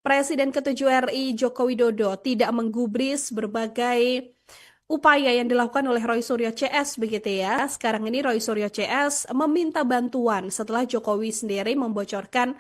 Presiden ke-7 RI Joko Widodo tidak menggubris berbagai upaya yang dilakukan oleh Roy Suryo CS begitu ya. Sekarang ini Roy Suryo CS meminta bantuan setelah Jokowi sendiri membocorkan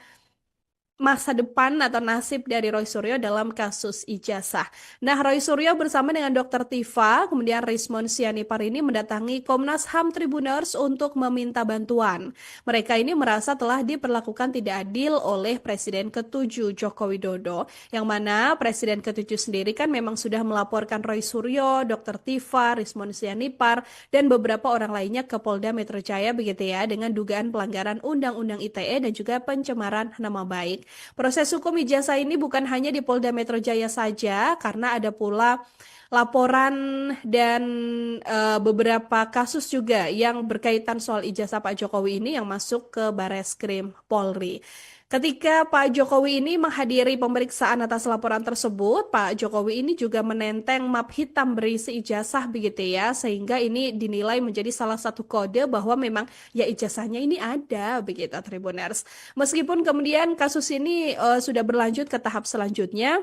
masa depan atau nasib dari Roy Suryo dalam kasus ijazah. Nah, Roy Suryo bersama dengan Dr. Tifa, kemudian Rismon Sianipar ini mendatangi Komnas HAM Tribuners untuk meminta bantuan. Mereka ini merasa telah diperlakukan tidak adil oleh Presiden ke-7 Joko Widodo, yang mana Presiden ke-7 sendiri kan memang sudah melaporkan Roy Suryo, Dr. Tifa, Rismon Sianipar, dan beberapa orang lainnya ke Polda Metro Jaya begitu ya, dengan dugaan pelanggaran Undang-Undang ITE dan juga pencemaran nama baik. Proses hukum ijazah ini bukan hanya di Polda Metro Jaya saja, karena ada pula laporan dan beberapa kasus juga yang berkaitan soal ijazah Pak Jokowi ini yang masuk ke Bareskrim Polri. Ketika Pak Jokowi ini menghadiri pemeriksaan atas laporan tersebut, Pak Jokowi ini juga menenteng map hitam berisi ijazah begitu ya, sehingga ini dinilai menjadi salah satu kode bahwa memang ya ijazahnya ini ada begitu Tribuners. Meskipun kemudian kasus ini sudah berlanjut ke tahap selanjutnya,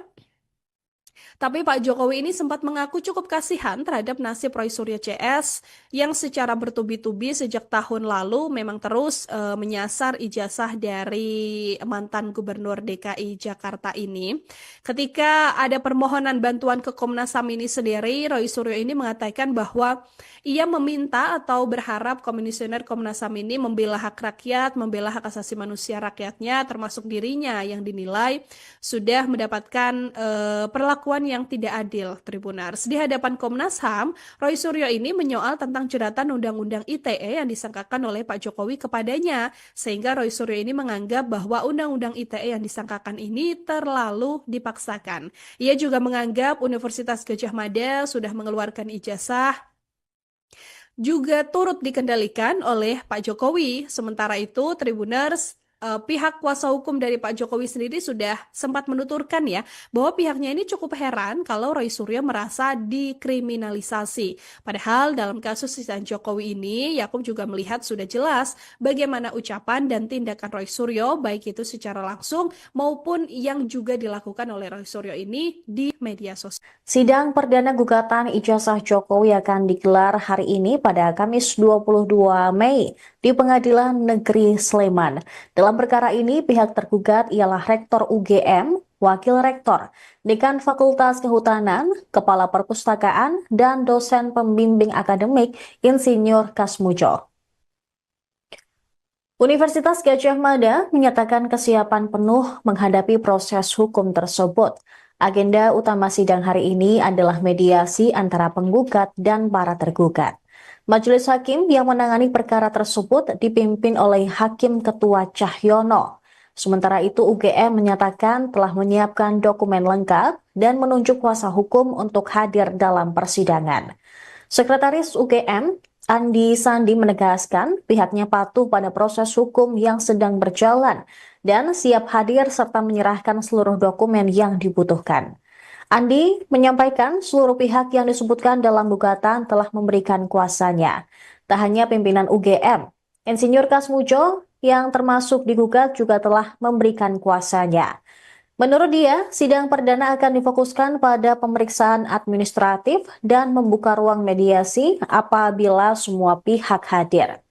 tapi Pak Jokowi ini sempat mengaku cukup kasihan terhadap nasib Roy Suryo CS yang secara bertubi-tubi sejak tahun lalu memang terus menyasar ijazah dari mantan Gubernur DKI Jakarta ini. Ketika ada permohonan bantuan ke Komnas HAM ini sendiri, Roy Suryo ini mengatakan bahwa ia meminta atau berharap Komisioner Komnas HAM ini membela hak rakyat, membela hak asasi manusia rakyatnya, termasuk dirinya yang dinilai sudah mendapatkan perlakuan yang tidak adil, Tribunars. Di hadapan Komnas HAM, Roy Suryo ini menyoal tentang jeratan Undang-Undang ITE yang disangkakan oleh Pak Jokowi kepadanya, sehingga Roy Suryo ini menganggap bahwa Undang-Undang ITE yang disangkakan ini terlalu dipaksakan. Ia juga menganggap Universitas Gadjah Mada sudah mengeluarkan ijazah juga turut dikendalikan oleh Pak Jokowi. Sementara itu, Tribuners, pihak kuasa hukum dari Pak Jokowi sendiri sudah sempat menuturkan ya bahwa pihaknya ini cukup heran kalau Roy Suryo merasa dikriminalisasi. Padahal dalam kasus sisaan Jokowi ini, Yakub juga melihat sudah jelas bagaimana ucapan dan tindakan Roy Suryo, baik itu secara langsung maupun yang juga dilakukan oleh Roy Suryo ini di media sosial. Sidang perdana gugatan ijazah Jokowi akan digelar hari ini pada Kamis 22 Mei di Pengadilan Negeri Sleman. Dalam perkara ini, pihak tergugat ialah Rektor UGM, Wakil Rektor, Dekan Fakultas Kehutanan, Kepala Perpustakaan, dan dosen pembimbing akademik Insinyur Kasmujo. Universitas Gadjah Mada menyatakan kesiapan penuh menghadapi proses hukum tersebut. Agenda utama sidang hari ini adalah mediasi antara penggugat dan para tergugat. Majelis Hakim yang menangani perkara tersebut dipimpin oleh Hakim Ketua Cahyono. Sementara itu UGM menyatakan telah menyiapkan dokumen lengkap dan menunjuk kuasa hukum untuk hadir dalam persidangan. Sekretaris UGM, Andi Sandi menegaskan pihaknya patuh pada proses hukum yang sedang berjalan dan siap hadir serta menyerahkan seluruh dokumen yang dibutuhkan. Andi menyampaikan seluruh pihak yang disebutkan dalam gugatan telah memberikan kuasanya. Tak hanya pimpinan UGM, Insinyur Kasmujo yang termasuk digugat juga telah memberikan kuasanya. Menurut dia, sidang perdana akan difokuskan pada pemeriksaan administratif dan membuka ruang mediasi apabila semua pihak hadir.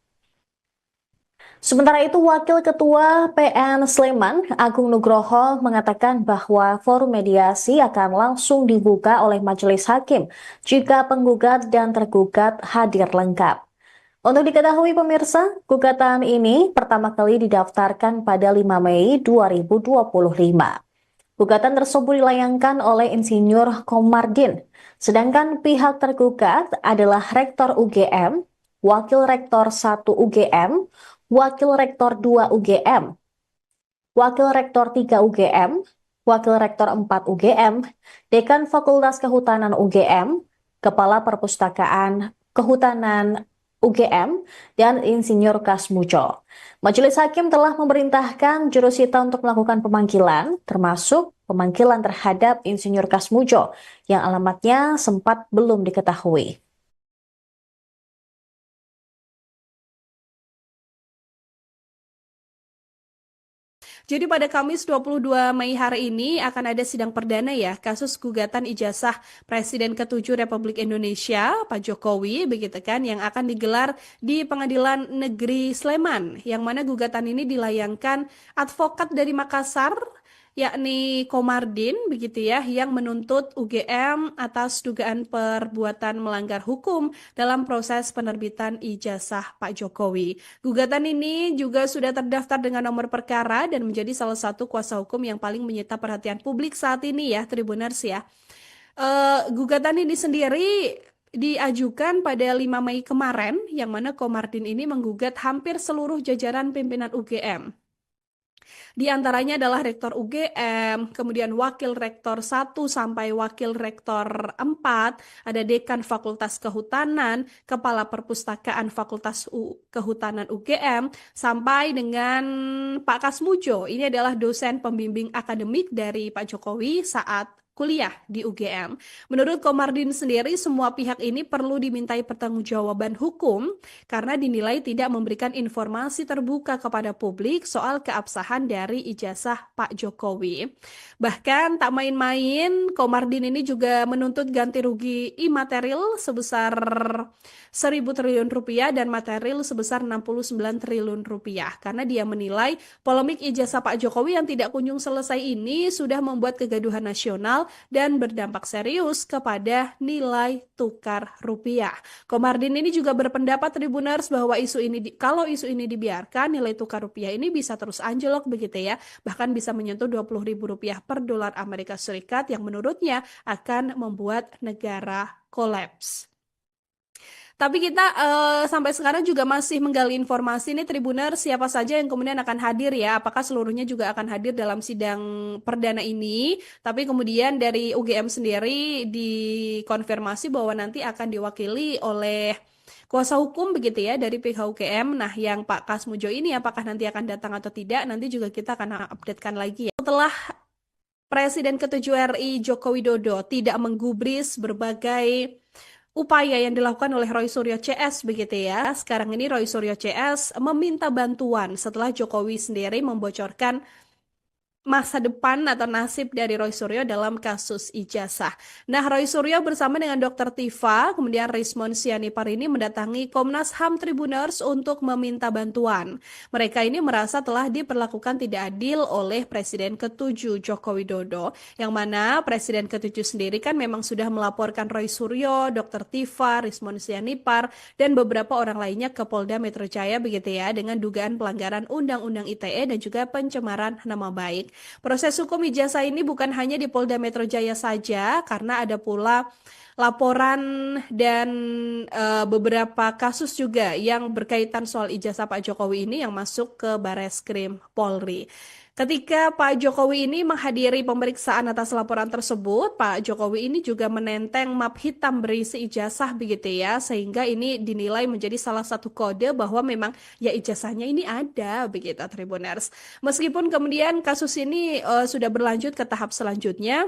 Sementara itu, Wakil Ketua PN Sleman, Agung Nugroho, mengatakan bahwa forum mediasi akan langsung dibuka oleh Majelis Hakim jika penggugat dan tergugat hadir lengkap. Untuk diketahui pemirsa, gugatan ini pertama kali didaftarkan pada 5 Mei 2025. Gugatan tersebut dilayangkan oleh Insinyur Komardin, sedangkan pihak tergugat adalah Rektor UGM, Wakil Rektor 1 UGM, Wakil Rektor 2 UGM, Wakil Rektor 3 UGM, Wakil Rektor 4 UGM, Dekan Fakultas Kehutanan UGM, Kepala Perpustakaan Kehutanan UGM, dan Insinyur Kasmujo. Majelis Hakim telah memerintahkan jurusita untuk melakukan pemanggilan, termasuk pemanggilan terhadap Insinyur Kasmujo yang alamatnya sempat belum diketahui. Jadi pada Kamis 22 Mei hari ini akan ada sidang perdana ya kasus gugatan ijazah Presiden ke-7 Republik Indonesia, Pak Jokowi, begitu kan, yang akan digelar di Pengadilan Negeri Sleman, yang mana gugatan ini dilayangkan advokat dari Makassar, yakni Komardin, begitu ya, yang menuntut UGM atas dugaan perbuatan melanggar hukum dalam proses penerbitan ijazah Pak Jokowi. Gugatan ini juga sudah terdaftar dengan nomor perkara dan menjadi salah satu kuasa hukum yang paling menyita perhatian publik saat ini ya, Tribuners ya. Gugatan ini sendiri diajukan pada 5 Mei kemarin, yang mana Komardin ini menggugat hampir seluruh jajaran pimpinan UGM. Di antaranya adalah Rektor UGM, kemudian Wakil Rektor 1 sampai Wakil Rektor 4, ada Dekan Fakultas Kehutanan, Kepala Perpustakaan Fakultas Kehutanan UGM, sampai dengan Pak Kasmujo. Ini adalah dosen pembimbing akademik dari Pak Jokowi saat kuliah di UGM. Menurut Komardin sendiri, semua pihak ini perlu dimintai pertanggungjawaban hukum karena dinilai tidak memberikan informasi terbuka kepada publik soal keabsahan dari ijazah Pak Jokowi. Bahkan tak main-main, Komardin ini juga menuntut ganti rugi imaterial sebesar 1.000 triliun rupiah dan material sebesar 69 triliun rupiah karena dia menilai polemik ijazah Pak Jokowi yang tidak kunjung selesai ini sudah membuat kegaduhan nasional dan berdampak serius kepada nilai tukar rupiah. Komardin ini juga berpendapat Tribuners bahwa kalau isu ini dibiarkan, nilai tukar rupiah ini bisa terus anjlok begitu ya, bahkan bisa menyentuh Rp20.000 per dolar Amerika Serikat yang menurutnya akan membuat negara kolaps. Tapi kita sampai sekarang juga masih menggali informasi nih Tribuner, siapa saja yang kemudian akan hadir ya, apakah seluruhnya juga akan hadir dalam sidang perdana ini. Tapi kemudian dari UGM sendiri dikonfirmasi bahwa nanti akan diwakili oleh kuasa hukum begitu ya dari pihak UGM. Nah, yang Pak Kasmujo ini apakah nanti akan datang atau tidak, nanti juga kita akan updatekan lagi ya. Setelah Presiden ke-7 RI Joko Widodo tidak menggubris berbagai upaya yang dilakukan oleh Roy Suryo CS begitu ya. Sekarang ini Roy Suryo CS meminta bantuan setelah Jokowi sendiri membocorkan masa depan atau nasib dari Roy Suryo dalam kasus ijazah. Nah, Roy Suryo bersama dengan Dr. Tifa, kemudian Rismon Sianipar ini mendatangi Komnas HAM Tribuners untuk meminta bantuan. Mereka ini merasa telah diperlakukan tidak adil oleh Presiden ke-7 Joko Widodo, yang mana Presiden ke-7 sendiri kan memang sudah melaporkan Roy Suryo, Dr. Tifa, Rismon Sianipar, dan beberapa orang lainnya ke Polda Metro Jaya begitu ya, dengan dugaan pelanggaran Undang-Undang ITE dan juga pencemaran nama baik. Proses hukum ijazah ini bukan hanya di Polda Metro Jaya saja, karena ada pula laporan dan beberapa kasus juga yang berkaitan soal ijazah Pak Jokowi ini yang masuk ke Bareskrim Polri. Ketika Pak Jokowi ini menghadiri pemeriksaan atas laporan tersebut, Pak Jokowi ini juga menenteng map hitam berisi ijazah begitu ya, sehingga ini dinilai menjadi salah satu kode bahwa memang ya ijazahnya ini ada begitu Tribuners. Meskipun kemudian kasus ini sudah berlanjut ke tahap selanjutnya,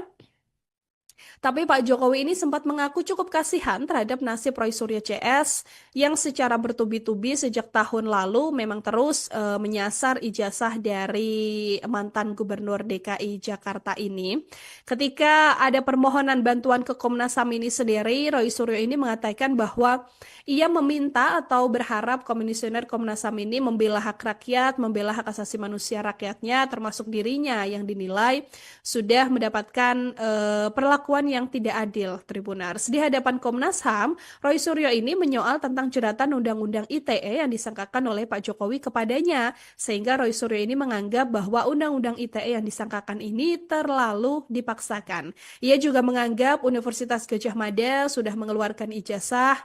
tapi Pak Jokowi ini sempat mengaku cukup kasihan terhadap nasib Roy Suryo CS yang secara bertubi-tubi sejak tahun lalu memang terus menyasar ijazah dari mantan Gubernur DKI Jakarta ini. Ketika ada permohonan bantuan ke Komnas HAM ini sendiri, Roy Suryo ini mengatakan bahwa ia meminta atau berharap Komisioner Komnas HAM ini membela hak rakyat, membela hak asasi manusia rakyatnya, termasuk dirinya yang dinilai sudah mendapatkan perlakuan yang tidak adil, Tribuners. Di hadapan Komnas HAM, Roy Suryo ini menyoal tentang jeratan Undang-Undang ITE yang disangkakan oleh Pak Jokowi kepadanya, sehingga Roy Suryo ini menganggap bahwa Undang-Undang ITE yang disangkakan ini terlalu dipaksakan. Ia juga menganggap Universitas Gadjah Mada sudah mengeluarkan ijazah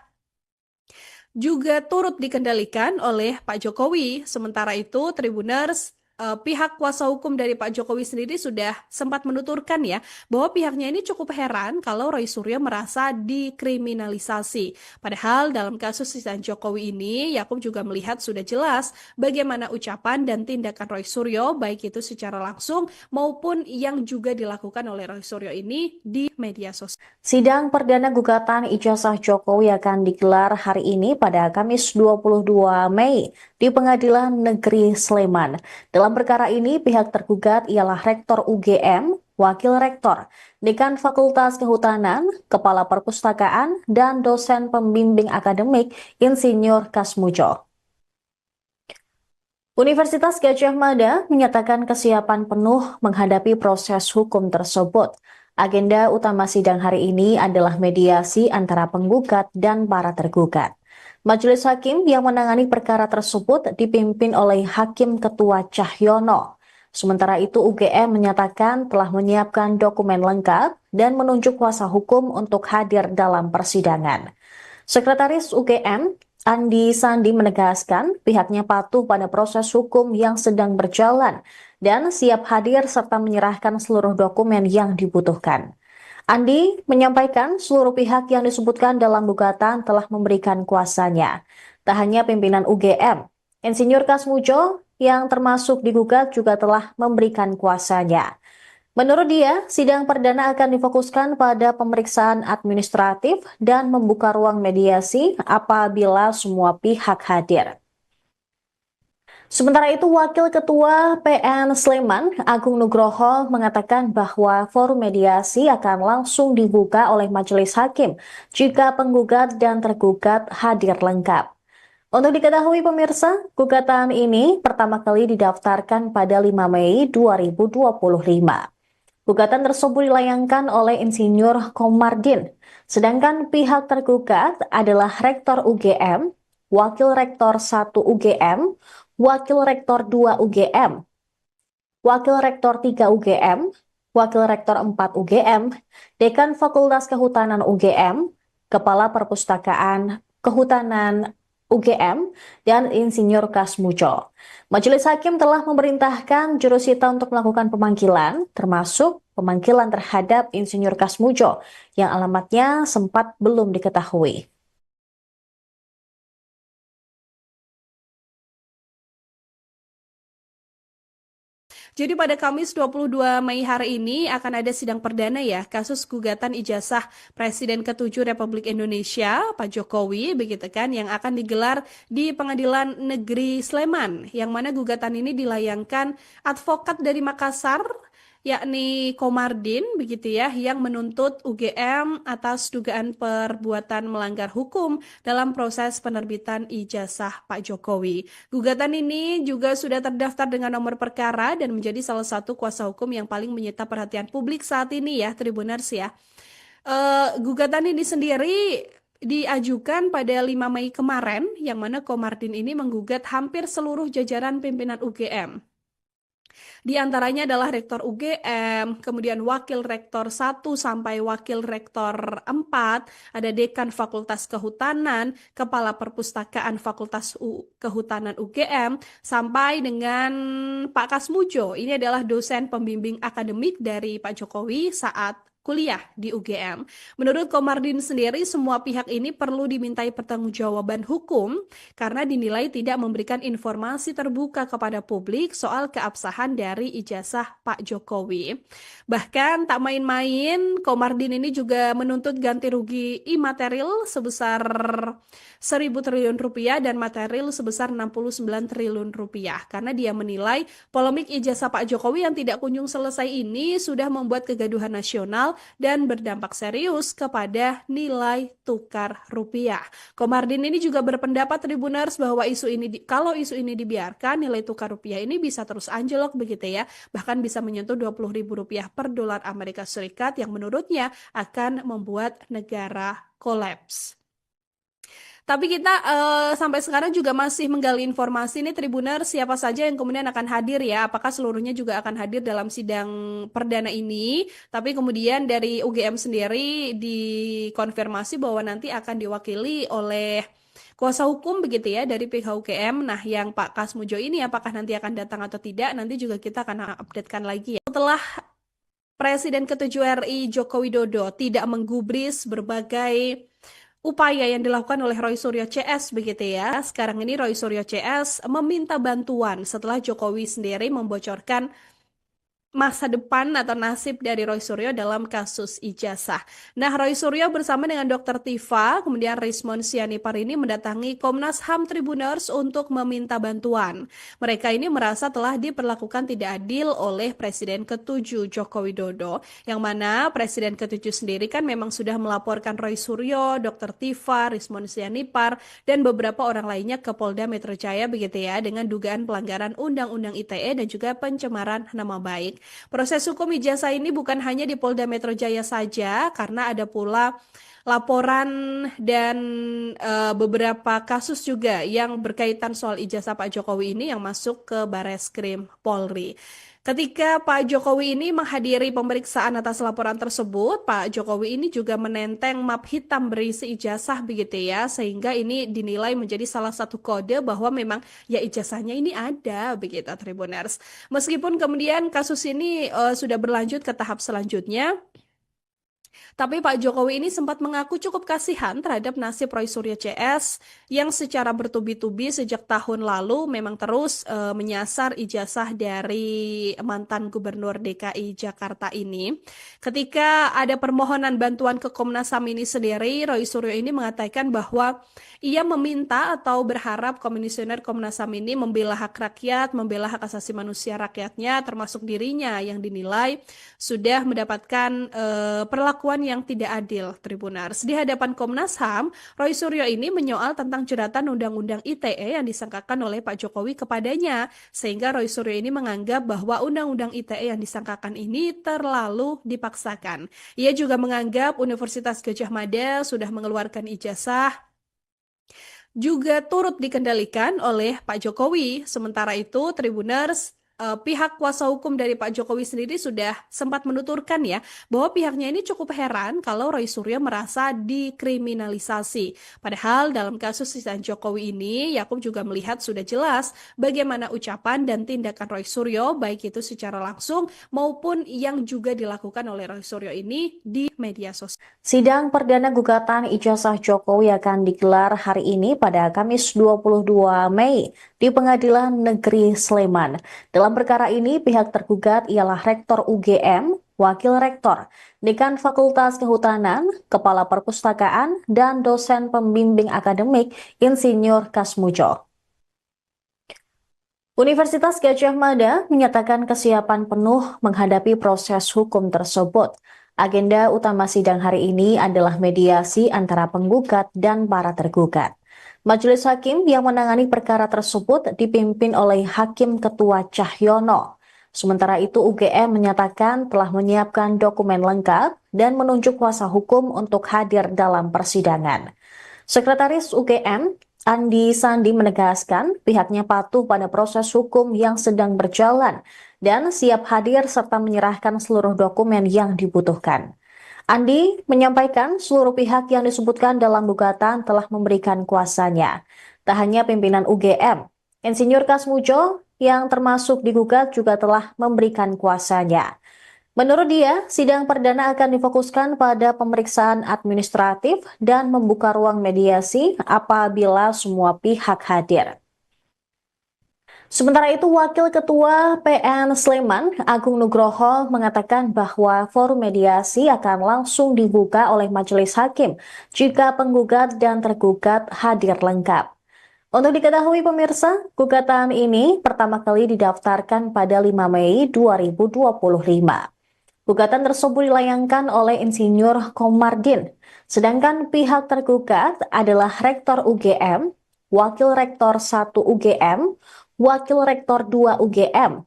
juga turut dikendalikan oleh Pak Jokowi. Sementara itu, Tribuners, pihak kuasa hukum dari Pak Jokowi sendiri sudah sempat menuturkan ya bahwa pihaknya ini cukup heran kalau Roy Suryo merasa dikriminalisasi. Padahal dalam kasus Presiden Jokowi ini, Yakub juga melihat sudah jelas bagaimana ucapan dan tindakan Roy Suryo, baik itu secara langsung maupun yang juga dilakukan oleh Roy Suryo ini di media sosial. Sidang perdana gugatan ijazah Jokowi akan digelar hari ini pada Kamis 22 Mei di Pengadilan Negeri Sleman. Dalam Dalam perkara ini, pihak tergugat ialah Rektor UGM, Wakil Rektor, Dekan Fakultas Kehutanan, Kepala Perpustakaan, dan dosen pembimbing akademik Insinyur Kasmujo. Universitas Gadjah Mada menyatakan kesiapan penuh menghadapi proses hukum tersebut. Agenda utama sidang hari ini adalah mediasi antara penggugat dan para tergugat. Majelis Hakim yang menangani perkara tersebut dipimpin oleh Hakim Ketua Cahyono. Sementara itu UGM menyatakan telah menyiapkan dokumen lengkap dan menunjuk kuasa hukum untuk hadir dalam persidangan. Sekretaris UGM, Andi Sandi menegaskan pihaknya patuh pada proses hukum yang sedang berjalan dan siap hadir serta menyerahkan seluruh dokumen yang dibutuhkan. Andi menyampaikan seluruh pihak yang disebutkan dalam gugatan telah memberikan kuasanya. Tak hanya pimpinan UGM, Insinyur Kasmujo yang termasuk digugat juga telah memberikan kuasanya. Menurut dia, sidang perdana akan difokuskan pada pemeriksaan administratif dan membuka ruang mediasi apabila semua pihak hadir. Sementara itu, Wakil Ketua PN Sleman, Agung Nugroho, mengatakan bahwa forum mediasi akan langsung dibuka oleh majelis hakim jika penggugat dan tergugat hadir lengkap. Untuk diketahui pemirsa, gugatan ini pertama kali didaftarkan pada 5 Mei 2025. Gugatan tersebut dilayangkan oleh Insinyur Komardin, sedangkan pihak tergugat adalah Rektor UGM, Wakil Rektor 1 UGM, Wakil Rektor 2 UGM, Wakil Rektor 3 UGM, Wakil Rektor 4 UGM, Dekan Fakultas Kehutanan UGM, Kepala Perpustakaan Kehutanan UGM, dan Insinyur Kasmujo. Majelis Hakim telah memerintahkan jurusita untuk melakukan pemanggilan, termasuk pemanggilan terhadap Insinyur Kasmujo yang alamatnya sempat belum diketahui. Jadi pada Kamis 22 Mei hari ini akan ada sidang perdana ya kasus gugatan ijazah Presiden ke-7 Republik Indonesia Pak Jokowi begitu kan yang akan digelar di Pengadilan Negeri Sleman yang mana gugatan ini dilayangkan advokat dari Makassar yakni Komardin begitu ya yang menuntut UGM atas dugaan perbuatan melanggar hukum dalam proses penerbitan ijazah Pak Jokowi. Gugatan ini juga sudah terdaftar dengan nomor perkara dan menjadi salah satu kuasa hukum yang paling menyita perhatian publik saat ini ya, Tribuners ya. Gugatan ini sendiri diajukan pada 5 Mei kemarin, yang mana Komardin ini menggugat hampir seluruh jajaran pimpinan UGM. Di antaranya adalah Rektor UGM, kemudian Wakil Rektor 1 sampai Wakil Rektor 4, ada Dekan Fakultas Kehutanan, Kepala Perpustakaan Fakultas Kehutanan UGM, sampai dengan Pak Kasmujo. Ini adalah dosen pembimbing akademik dari Pak Jokowi saat kuliah di UGM. Menurut Komardin sendiri, semua pihak ini perlu dimintai pertanggungjawaban hukum karena dinilai tidak memberikan informasi terbuka kepada publik soal keabsahan dari ijazah Pak Jokowi. Bahkan tak main-main, Komardin ini juga menuntut ganti rugi imaterial sebesar 1.000 triliun rupiah dan material sebesar 69 triliun rupiah karena dia menilai polemik ijazah Pak Jokowi yang tidak kunjung selesai ini sudah membuat kegaduhan nasional dan berdampak serius kepada nilai tukar rupiah. Komardin ini juga berpendapat Tribuners bahwa kalau isu ini dibiarkan, nilai tukar rupiah ini bisa terus anjlok begitu ya, bahkan bisa menyentuh Rp20.000 per dolar Amerika Serikat yang menurutnya akan membuat negara kolaps. Tapi kita sampai sekarang juga masih menggali informasi nih Tribuner siapa saja yang kemudian akan hadir ya. Apakah seluruhnya juga akan hadir dalam sidang perdana ini. Tapi kemudian dari UGM sendiri dikonfirmasi bahwa nanti akan diwakili oleh kuasa hukum begitu ya dari pihak UGM. Nah yang Pak Kasmujo ini apakah nanti akan datang atau tidak nanti juga kita akan updatekan lagi ya. Setelah Presiden ke-7 RI Joko Widodo tidak menggubris berbagai upaya yang dilakukan oleh Roy Suryo CS begitu ya. Sekarang ini Roy Suryo CS meminta bantuan setelah Jokowi sendiri membocorkan masa depan atau nasib dari Roy Suryo dalam kasus ijazah. Nah, Roy Suryo bersama dengan Dr. Tifa, kemudian Rismon Sianipar ini mendatangi Komnas HAM Tribuners untuk meminta bantuan. Mereka ini merasa telah diperlakukan tidak adil oleh Presiden ke-7 Joko Widodo, yang mana Presiden ke-7 sendiri kan memang sudah melaporkan Roy Suryo, Dr. Tifa, Rismon Sianipar, dan beberapa orang lainnya ke Polda Metro Jaya begitu ya, dengan dugaan pelanggaran Undang-Undang ITE dan juga pencemaran nama baik. Proses hukum ijazah ini bukan hanya di Polda Metro Jaya saja, karena ada pula laporan dan beberapa kasus juga yang berkaitan soal ijazah Pak Jokowi ini yang masuk ke Bareskrim Polri. Ketika Pak Jokowi ini menghadiri pemeriksaan atas laporan tersebut, Pak Jokowi ini juga menenteng map hitam berisi ijazah begitu ya, sehingga ini dinilai menjadi salah satu kode bahwa memang ya ijazahnya ini ada begitu Tribuners. Meskipun kemudian kasus ini sudah berlanjut ke tahap selanjutnya, tapi Pak Jokowi ini sempat mengaku cukup kasihan terhadap nasib Roy Suryo CS yang secara bertubi-tubi sejak tahun lalu memang terus menyasar ijazah dari mantan Gubernur DKI Jakarta ini. Ketika ada permohonan bantuan ke Komnas HAM ini sendiri, Roy Suryo ini mengatakan bahwa ia meminta atau berharap Komisioner Komnas HAM ini membela hak rakyat, membela hak asasi manusia rakyatnya, termasuk dirinya yang dinilai sudah mendapatkan perlakuan yang tidak adil, Tribunars. Di hadapan Komnas HAM, Roy Suryo ini menyoal tentang jeratan Undang-Undang ITE yang disangkakan oleh Pak Jokowi kepadanya, sehingga Roy Suryo ini menganggap bahwa Undang-Undang ITE yang disangkakan ini terlalu dipaksakan. Ia juga menganggap Universitas Gadjah Mada sudah mengeluarkan ijazah juga turut dikendalikan oleh Pak Jokowi. Sementara itu, Tribuners, pihak kuasa hukum dari Pak Jokowi sendiri sudah sempat menuturkan ya bahwa pihaknya ini cukup heran kalau Roy Suryo merasa dikriminalisasi. Padahal dalam kasus sisaan Jokowi ini, Yakub juga melihat sudah jelas bagaimana ucapan dan tindakan Roy Suryo, baik itu secara langsung maupun yang juga dilakukan oleh Roy Suryo ini di media sosial. Sidang perdana gugatan ijazah Jokowi akan digelar hari ini pada Kamis 22 Mei di Pengadilan Negeri Sleman. Dalam perkara ini, pihak tergugat ialah Rektor UGM, Wakil Rektor, Dekan Fakultas Kehutanan, Kepala Perpustakaan, dan dosen pembimbing akademik Insinyur Kasmujo. Universitas Gadjah Mada menyatakan kesiapan penuh menghadapi proses hukum tersebut. Agenda utama sidang hari ini adalah mediasi antara penggugat dan para tergugat. Majelis Hakim yang menangani perkara tersebut dipimpin oleh Hakim Ketua Cahyono. Sementara itu UGM menyatakan telah menyiapkan dokumen lengkap dan menunjuk kuasa hukum untuk hadir dalam persidangan. Sekretaris UGM, Andi Sandi menegaskan pihaknya patuh pada proses hukum yang sedang berjalan dan siap hadir serta menyerahkan seluruh dokumen yang dibutuhkan. Andi menyampaikan seluruh pihak yang disebutkan dalam gugatan telah memberikan kuasanya. Tak hanya pimpinan UGM, Insinyur Kasmujo yang termasuk digugat juga telah memberikan kuasanya. Menurut dia, sidang perdana akan difokuskan pada pemeriksaan administratif dan membuka ruang mediasi apabila semua pihak hadir. Sementara itu, Wakil Ketua PN Sleman, Agung Nugroho, mengatakan bahwa forum mediasi akan langsung dibuka oleh Majelis Hakim jika penggugat dan tergugat hadir lengkap. Untuk diketahui pemirsa, gugatan ini pertama kali didaftarkan pada 5 Mei 2025. Gugatan tersebut dilayangkan oleh Insinyur Komardin, sedangkan pihak tergugat adalah Rektor UGM, Wakil Rektor 1 UGM, Wakil Rektor 2 UGM,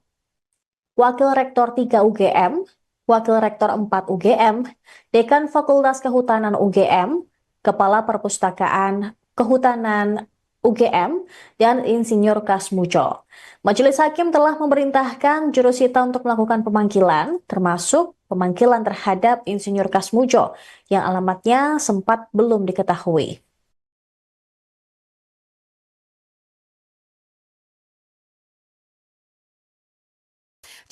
Wakil Rektor 3 UGM, Wakil Rektor 4 UGM, Dekan Fakultas Kehutanan UGM, Kepala Perpustakaan Kehutanan UGM, dan Insinyur Kasmujo. Majelis Hakim telah memerintahkan jurusita untuk melakukan pemanggilan, termasuk pemanggilan terhadap Insinyur Kasmujo yang alamatnya sempat belum diketahui.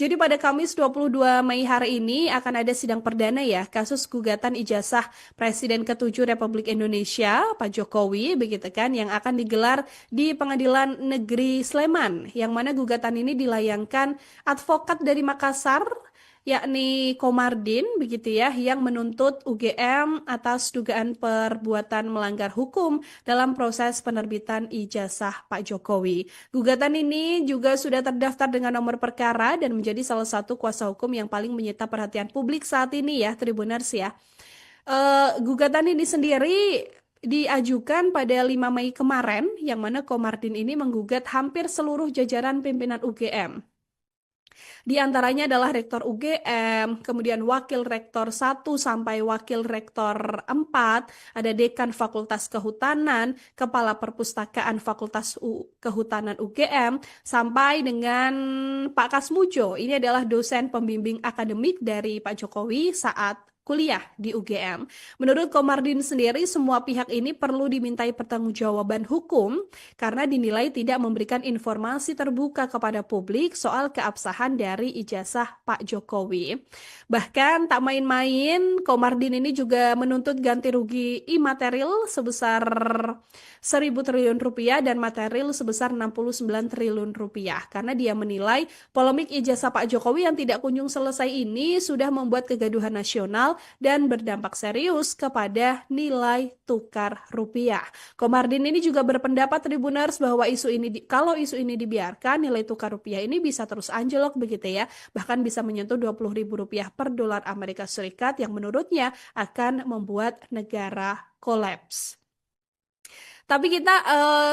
Jadi pada Kamis 22 Mei hari ini akan ada sidang perdana ya kasus gugatan ijazah Presiden ke-7 Republik Indonesia Pak Jokowi begitu kan yang akan digelar di Pengadilan Negeri Sleman yang mana gugatan ini dilayangkan advokat dari Makassar yakni Komardin begitu ya yang menuntut UGM atas dugaan perbuatan melanggar hukum dalam proses penerbitan ijazah Pak Jokowi. Gugatan ini juga sudah terdaftar dengan nomor perkara dan menjadi salah satu kuasa hukum yang paling menyita perhatian publik saat ini ya, Tribuners ya. Gugatan ini sendiri diajukan pada 5 Mei kemarin, yang mana Komardin ini menggugat hampir seluruh jajaran pimpinan UGM. Di antaranya adalah Rektor UGM, kemudian Wakil Rektor 1 sampai Wakil Rektor 4, ada Dekan Fakultas Kehutanan, Kepala Perpustakaan Fakultas Kehutanan UGM, sampai dengan Pak Kasmujo. Ini adalah dosen pembimbing akademik dari Pak Jokowi saat kuliah di UGM. Menurut Komardin sendiri, semua pihak ini perlu dimintai pertanggungjawaban hukum karena dinilai tidak memberikan informasi terbuka kepada publik soal keabsahan dari ijazah Pak Jokowi. Bahkan tak main-main, Komardin ini juga menuntut ganti rugi imaterial sebesar 1.000 triliun rupiah dan material sebesar 69 triliun rupiah karena dia menilai polemik ijazah Pak Jokowi yang tidak kunjung selesai ini sudah membuat kegaduhan nasional dan berdampak serius kepada nilai tukar rupiah. Komardin ini juga berpendapat Tribuners bahwa kalau isu ini dibiarkan, nilai tukar rupiah ini bisa terus anjlok begitu ya, bahkan bisa menyentuh Rp20.000 per dolar Amerika Serikat yang menurutnya akan membuat negara kolaps. Tapi kita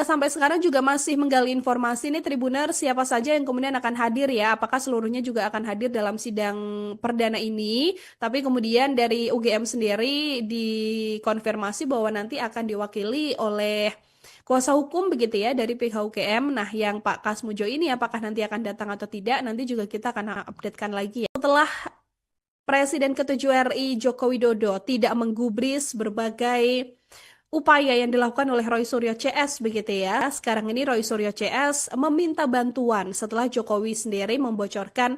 sampai sekarang juga masih menggali informasi nih Tribuner siapa saja yang kemudian akan hadir ya. Apakah seluruhnya juga akan hadir dalam sidang perdana ini. Tapi kemudian dari UGM sendiri dikonfirmasi bahwa nanti akan diwakili oleh kuasa hukum begitu ya dari pihak UGM. Nah yang Pak Kasmujo ini apakah nanti akan datang atau tidak nanti juga kita akan updatekan lagi ya. Setelah Presiden ke-7 RI Joko Widodo tidak menggubris berbagai upaya yang dilakukan oleh Roy Suryo CS begitu ya. Sekarang ini Roy Suryo CS meminta bantuan setelah Jokowi sendiri membocorkan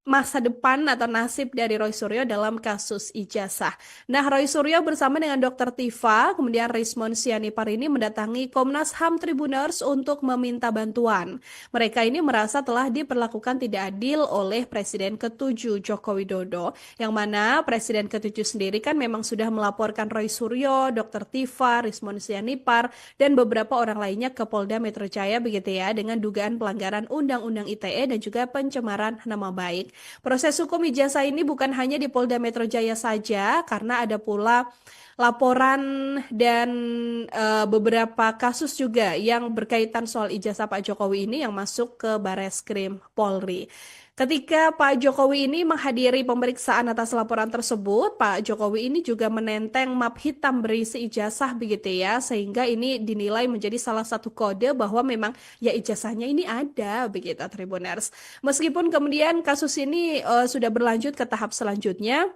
masa depan atau nasib dari Roy Suryo dalam kasus ijazah. Nah, Roy Suryo bersama dengan Dr. Tifa, kemudian Rismon Sianipar ini mendatangi Komnas HAM Tribuners untuk meminta bantuan. Mereka ini merasa telah diperlakukan tidak adil oleh Presiden ke-7 Joko Widodo, yang mana Presiden ke-7 sendiri kan memang sudah melaporkan Roy Suryo, Dr. Tifa, Rismon Sianipar, dan beberapa orang lainnya ke Polda Metro Jaya begitu ya, dengan dugaan pelanggaran Undang-Undang ITE dan juga pencemaran nama baik. Proses hukum ijazah ini bukan hanya di Polda Metro Jaya saja, karena ada pula laporan dan beberapa kasus juga yang berkaitan soal ijazah Pak Jokowi ini yang masuk ke Bareskrim Polri. Ketika Pak Jokowi ini menghadiri pemeriksaan atas laporan tersebut, Pak Jokowi ini juga menenteng map hitam berisi ijazah begitu ya, sehingga ini dinilai menjadi salah satu kode bahwa memang ya ijazahnya ini ada begitu Tribuners. Meskipun kemudian kasus ini sudah berlanjut ke tahap selanjutnya,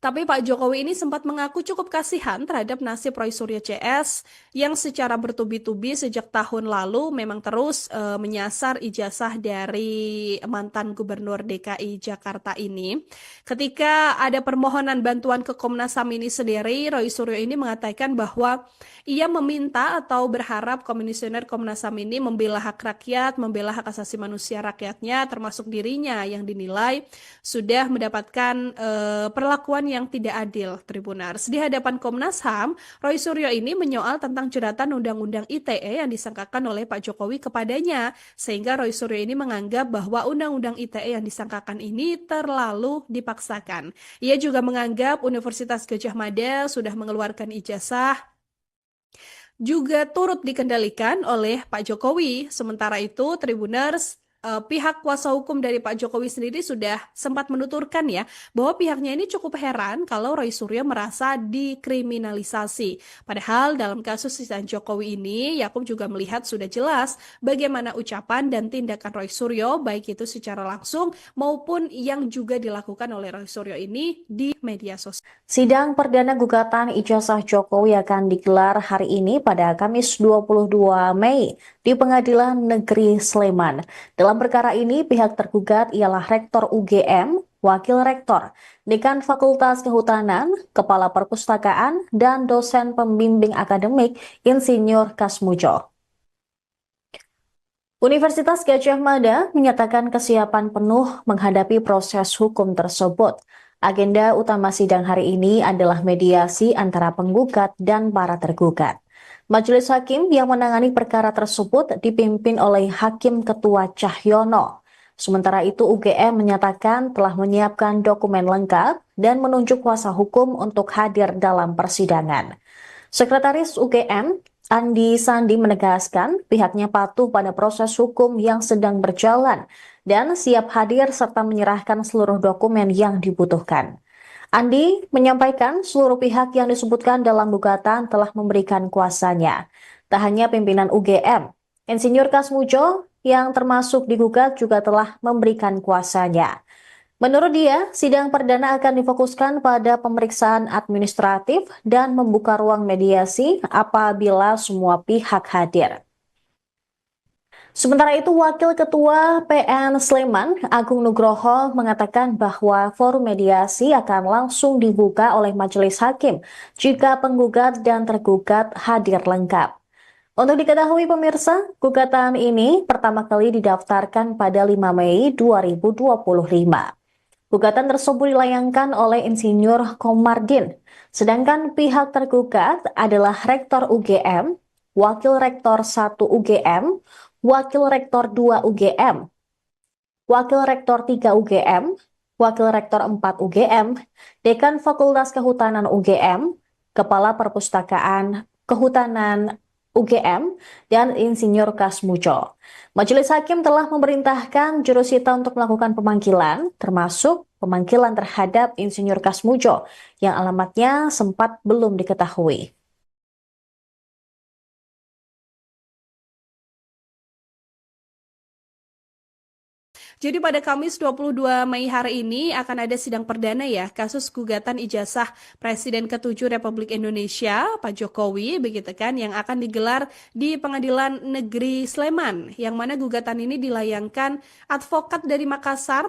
tapi Pak Jokowi ini sempat mengaku cukup kasihan terhadap nasib Roy Suryo CS yang secara bertubi-tubi sejak tahun lalu memang terus menyasar ijazah dari mantan Gubernur DKI Jakarta ini. Ketika ada permohonan bantuan ke Komnas HAM ini sendiri, Roy Suryo ini mengatakan bahwa ia meminta atau berharap Komisioner Komnas HAM ini membela hak rakyat, membela hak asasi manusia rakyatnya, termasuk dirinya yang dinilai sudah mendapatkan perlakuan yang tidak adil, Tribuners. Di hadapan Komnas HAM, Roy Suryo ini menyoal tentang jeratan Undang-Undang ITE yang disangkakan oleh Pak Jokowi kepadanya, sehingga Roy Suryo ini menganggap bahwa Undang-Undang ITE yang disangkakan ini terlalu dipaksakan. Ia juga menganggap Universitas Gadjah Mada sudah mengeluarkan ijazah juga turut dikendalikan oleh Pak Jokowi. Sementara itu, Tribuners, pihak kuasa hukum dari Pak Jokowi sendiri sudah sempat menuturkan ya bahwa pihaknya ini cukup heran kalau Roy Suryo merasa dikriminalisasi. Padahal dalam kasus sisaan Jokowi ini, Yakub juga melihat sudah jelas bagaimana ucapan dan tindakan Roy Suryo baik itu secara langsung maupun yang juga dilakukan oleh Roy Suryo ini di media sosial. Sidang perdana gugatan ijazah Jokowi akan digelar hari ini pada Kamis 22 Mei di Pengadilan Negeri Sleman. Dalam Dalam perkara ini, pihak tergugat ialah Rektor UGM, Wakil Rektor, Dekan Fakultas Kehutanan, Kepala Perpustakaan, dan dosen pembimbing akademik Insinyur Kasmujo. Universitas Gadjah Mada menyatakan kesiapan penuh menghadapi proses hukum tersebut. Agenda utama sidang hari ini adalah mediasi antara penggugat dan para tergugat. Majelis Hakim yang menangani perkara tersebut dipimpin oleh Hakim Ketua Cahyono. Sementara itu UGM menyatakan telah menyiapkan dokumen lengkap dan menunjuk kuasa hukum untuk hadir dalam persidangan. Sekretaris UGM, Andi Sandi menegaskan pihaknya patuh pada proses hukum yang sedang berjalan dan siap hadir serta menyerahkan seluruh dokumen yang dibutuhkan. Andi menyampaikan seluruh pihak yang disebutkan dalam gugatan telah memberikan kuasanya. Tak hanya pimpinan UGM, Insinyur Kasmujo yang termasuk digugat juga telah memberikan kuasanya. Menurut dia, sidang perdana akan difokuskan pada pemeriksaan administratif dan membuka ruang mediasi apabila semua pihak hadir. Sementara itu, Wakil Ketua PN Sleman, Agung Nugroho, mengatakan bahwa forum mediasi akan langsung dibuka oleh majelis hakim jika penggugat dan tergugat hadir lengkap. Untuk diketahui pemirsa, gugatan ini pertama kali didaftarkan pada 5 Mei 2025. Gugatan tersebut dilayangkan oleh Insinyur Komardin, sedangkan pihak tergugat adalah Rektor UGM, Wakil Rektor 1 UGM, Wakil Rektor 2 UGM, Wakil Rektor 3 UGM, Wakil Rektor 4 UGM, Dekan Fakultas Kehutanan UGM, Kepala Perpustakaan Kehutanan UGM, dan Insinyur Kasmujo. Majelis Hakim telah memerintahkan jurusita untuk melakukan pemanggilan, termasuk pemanggilan terhadap Insinyur Kasmujo yang alamatnya sempat belum diketahui. Jadi pada Kamis 22 Mei hari ini akan ada sidang perdana ya kasus gugatan ijazah Presiden ke-7 Republik Indonesia Pak Jokowi begitu kan yang akan digelar di Pengadilan Negeri Sleman yang mana gugatan ini dilayangkan advokat dari Makassar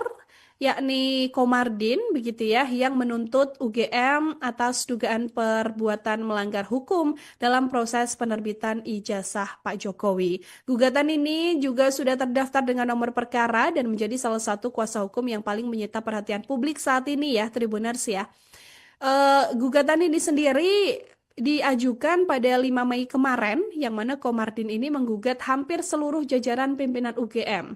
yakni Komardin begitu ya yang menuntut UGM atas dugaan perbuatan melanggar hukum dalam proses penerbitan ijazah Pak Jokowi. Gugatan ini juga sudah terdaftar dengan nomor perkara dan menjadi salah satu kuasa hukum yang paling menyita perhatian publik saat ini ya, Tribuners ya. Gugatan ini sendiri diajukan pada 5 Mei kemarin, yang mana Komardin ini menggugat hampir seluruh jajaran pimpinan UGM.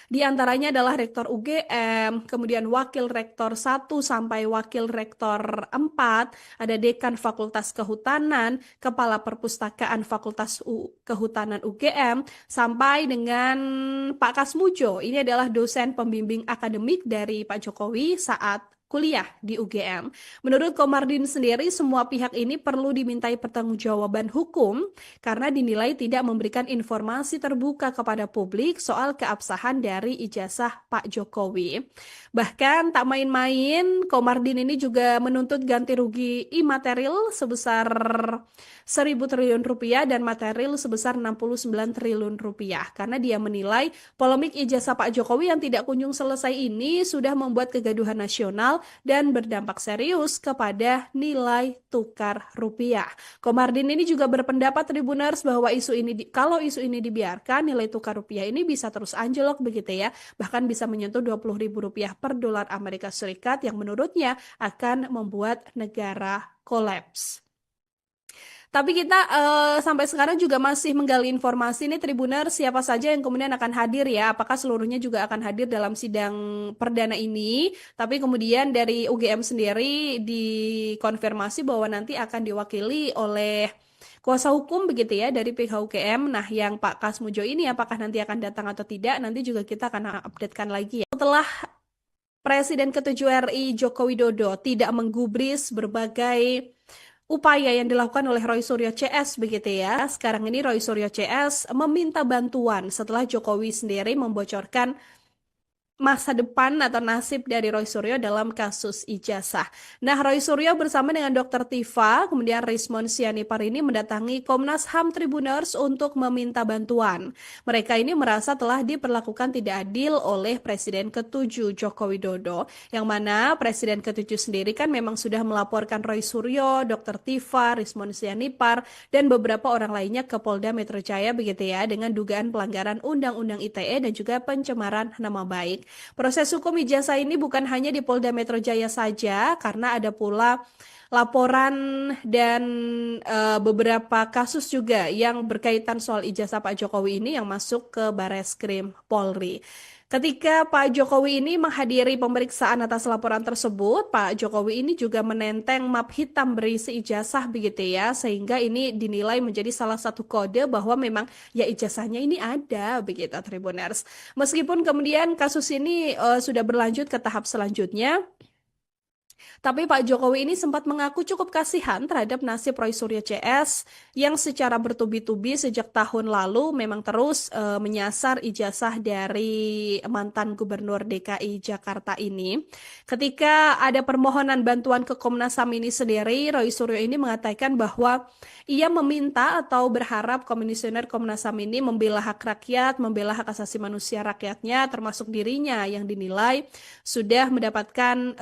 Di antaranya adalah Rektor UGM, kemudian Wakil Rektor 1 sampai Wakil Rektor 4, ada Dekan Fakultas Kehutanan, Kepala Perpustakaan Fakultas Kehutanan UGM, sampai dengan Pak Kasmujo. Ini adalah dosen pembimbing akademik dari Pak Jokowi saat kuliah di UGM. Menurut Komardin sendiri, semua pihak ini perlu dimintai pertanggungjawaban hukum karena dinilai tidak memberikan informasi terbuka kepada publik soal keabsahan dari ijazah Pak Jokowi. Bahkan tak main-main, Komardin ini juga menuntut ganti rugi imaterial sebesar 1.000 triliun rupiah dan material sebesar 69 triliun rupiah karena dia menilai polemik ijazah Pak Jokowi yang tidak kunjung selesai ini sudah membuat kegaduhan nasional dan berdampak serius kepada nilai tukar rupiah. Komardin ini juga berpendapat Tribuners bahwa kalau isu ini dibiarkan, nilai tukar rupiah ini bisa terus anjlok begitu ya, bahkan bisa menyentuh Rp20.000 per dolar Amerika Serikat yang menurutnya akan membuat negara kolaps. Tapi kita sampai sekarang juga masih menggali informasi nih Tribuner siapa saja yang kemudian akan hadir ya. Apakah seluruhnya juga akan hadir dalam sidang perdana ini. Tapi kemudian dari UGM sendiri dikonfirmasi bahwa nanti akan diwakili oleh kuasa hukum begitu ya dari pihak UGM. Nah yang Pak Kasmujo ini apakah nanti akan datang atau tidak nanti juga kita akan updatekan lagi ya. Setelah Presiden ke-7 RI Joko Widodo tidak menggubris berbagai upaya yang dilakukan oleh Roy Suryo CS begitu ya. Sekarang ini Roy Suryo CS meminta bantuan setelah Jokowi sendiri membocorkan masa depan atau nasib dari Roy Suryo dalam kasus ijazah. Nah, Roy Suryo bersama dengan Dr. Tifa, kemudian Rismon Sianipar ini mendatangi Komnas HAM Tribuners untuk meminta bantuan. Mereka ini merasa telah diperlakukan tidak adil oleh Presiden ke-7 Joko Widodo, yang mana Presiden ke-7 sendiri kan memang sudah melaporkan Roy Suryo, Dr. Tifa, Rismon Sianipar, dan beberapa orang lainnya ke Polda Metro Jaya begitu ya, dengan dugaan pelanggaran Undang-Undang ITE dan juga pencemaran nama baik. Proses hukum ijazah ini bukan hanya di Polda Metro Jaya saja, karena ada pula laporan dan beberapa kasus juga yang berkaitan soal ijazah Pak Jokowi ini yang masuk ke Bareskrim Polri. Ketika Pak Jokowi ini menghadiri pemeriksaan atas laporan tersebut, Pak Jokowi ini juga menenteng map hitam berisi ijazah begitu ya, sehingga ini dinilai menjadi salah satu kode bahwa memang ya ijazahnya ini ada begitu Tribuners. Meskipun kemudian kasus ini sudah berlanjut ke tahap selanjutnya, tapi Pak Jokowi ini sempat mengaku cukup kasihan terhadap nasib Roy Suryo CS yang secara bertubi-tubi sejak tahun lalu memang terus menyasar ijazah dari mantan Gubernur DKI Jakarta ini. Ketika ada permohonan bantuan ke Komnas HAM ini sendiri, Roy Suryo ini mengatakan bahwa ia meminta atau berharap Komisioner Komnas HAM ini membela hak rakyat, membela hak asasi manusia rakyatnya, termasuk dirinya yang dinilai sudah mendapatkan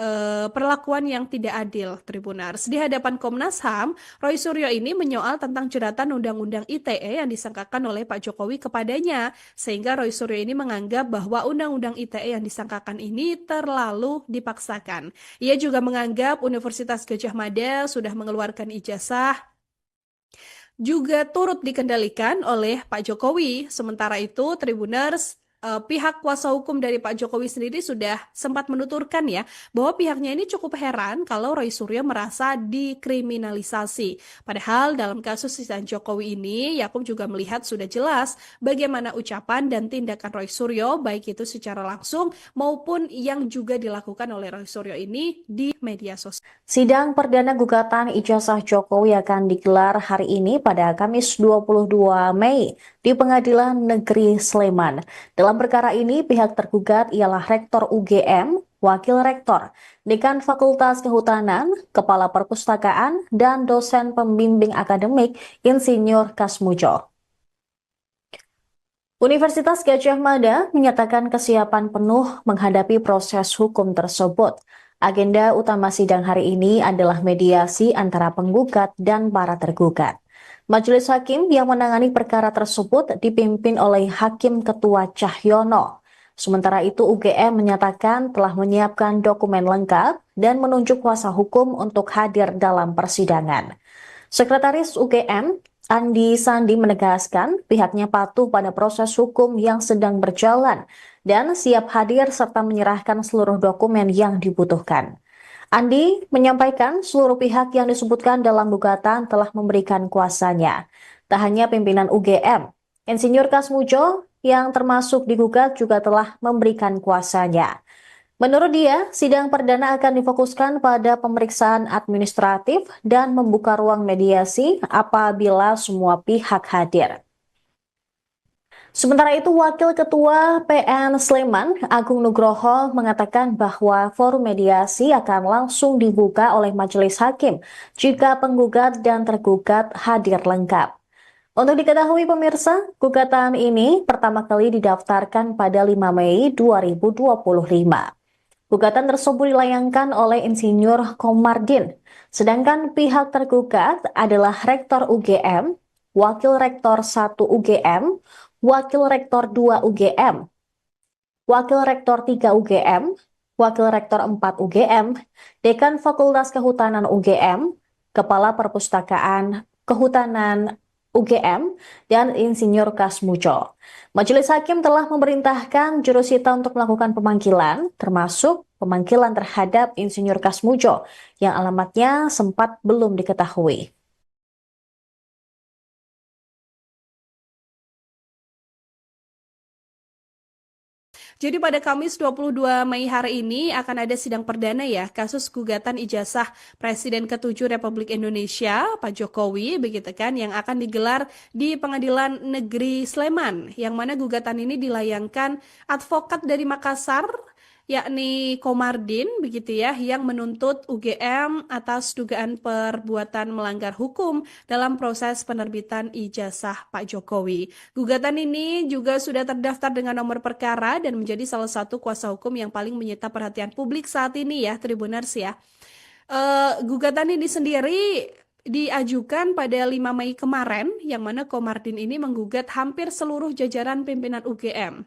perlakuan yang tidak adil, Tribunars. Di hadapan Komnas HAM, Roy Suryo ini menyoal tentang jeratan Undang-Undang ITE yang disangkakan oleh Pak Jokowi kepadanya, sehingga Roy Suryo ini menganggap bahwa Undang-Undang ITE yang disangkakan ini terlalu dipaksakan. Ia juga menganggap Universitas Gadjah Mada sudah mengeluarkan ijazah juga turut dikendalikan oleh Pak Jokowi. Sementara itu, Tribuners, pihak kuasa hukum dari Pak Jokowi sendiri sudah sempat menuturkan ya bahwa pihaknya ini cukup heran kalau Roy Suryo merasa dikriminalisasi. Padahal dalam kasus sisaan Jokowi ini, Yakub juga melihat sudah jelas bagaimana ucapan dan tindakan Roy Suryo, baik itu secara langsung maupun yang juga dilakukan oleh Roy Suryo ini di media sosial. Sidang perdana gugatan ijazah Jokowi akan digelar hari ini pada Kamis 22 Mei di Pengadilan Negeri Sleman. Dalam perkara ini, pihak tergugat ialah Rektor UGM, Wakil Rektor, Dekan Fakultas Kehutanan, Kepala Perpustakaan, dan dosen pembimbing akademik Insinyur Kasmujo. Universitas Gadjah Mada menyatakan kesiapan penuh menghadapi proses hukum tersebut. Agenda utama sidang hari ini adalah mediasi antara penggugat dan para tergugat. Majelis Hakim yang menangani perkara tersebut dipimpin oleh Hakim Ketua Cahyono. Sementara itu UGM menyatakan telah menyiapkan dokumen lengkap dan menunjuk kuasa hukum untuk hadir dalam persidangan. Sekretaris UGM, Andi Sandi menegaskan pihaknya patuh pada proses hukum yang sedang berjalan dan siap hadir serta menyerahkan seluruh dokumen yang dibutuhkan. Andi menyampaikan seluruh pihak yang disebutkan dalam gugatan telah memberikan kuasanya. Tak hanya pimpinan UGM, Insinyur Kasmujo yang termasuk digugat juga telah memberikan kuasanya. Menurut dia, sidang perdana akan difokuskan pada pemeriksaan administratif dan membuka ruang mediasi apabila semua pihak hadir. Sementara itu, Wakil Ketua PN Sleman, Agung Nugroho, mengatakan bahwa forum mediasi akan langsung dibuka oleh Majelis Hakim jika penggugat dan tergugat hadir lengkap. Untuk diketahui pemirsa, gugatan ini pertama kali didaftarkan pada 5 Mei 2025. Gugatan tersebut dilayangkan oleh Insinyur Komardin, sedangkan pihak tergugat adalah Rektor UGM, Wakil Rektor 1 UGM, Wakil Rektor 2 UGM, Wakil Rektor 3 UGM, Wakil Rektor 4 UGM, Dekan Fakultas Kehutanan UGM, Kepala Perpustakaan Kehutanan UGM, dan Insinyur Kasmujo. Majelis Hakim telah memerintahkan jurusita untuk melakukan pemanggilan, termasuk pemanggilan terhadap Insinyur Kasmujo yang alamatnya sempat belum diketahui. Jadi pada Kamis 22 Mei hari ini akan ada sidang perdana ya kasus gugatan ijazah Presiden ke-7 Republik Indonesia Pak Jokowi begitu kan yang akan digelar di Pengadilan Negeri Sleman yang mana gugatan ini dilayangkan advokat dari Makassar yakni Komardin begitu ya, yang menuntut UGM atas dugaan perbuatan melanggar hukum dalam proses penerbitan ijazah Pak Jokowi. Gugatan ini juga sudah terdaftar dengan nomor perkara dan menjadi salah satu kuasa hukum yang paling menyita perhatian publik saat ini ya, Tribuners ya. Gugatan ini sendiri diajukan pada 5 Mei kemarin, yang mana Komardin ini menggugat hampir seluruh jajaran pimpinan UGM.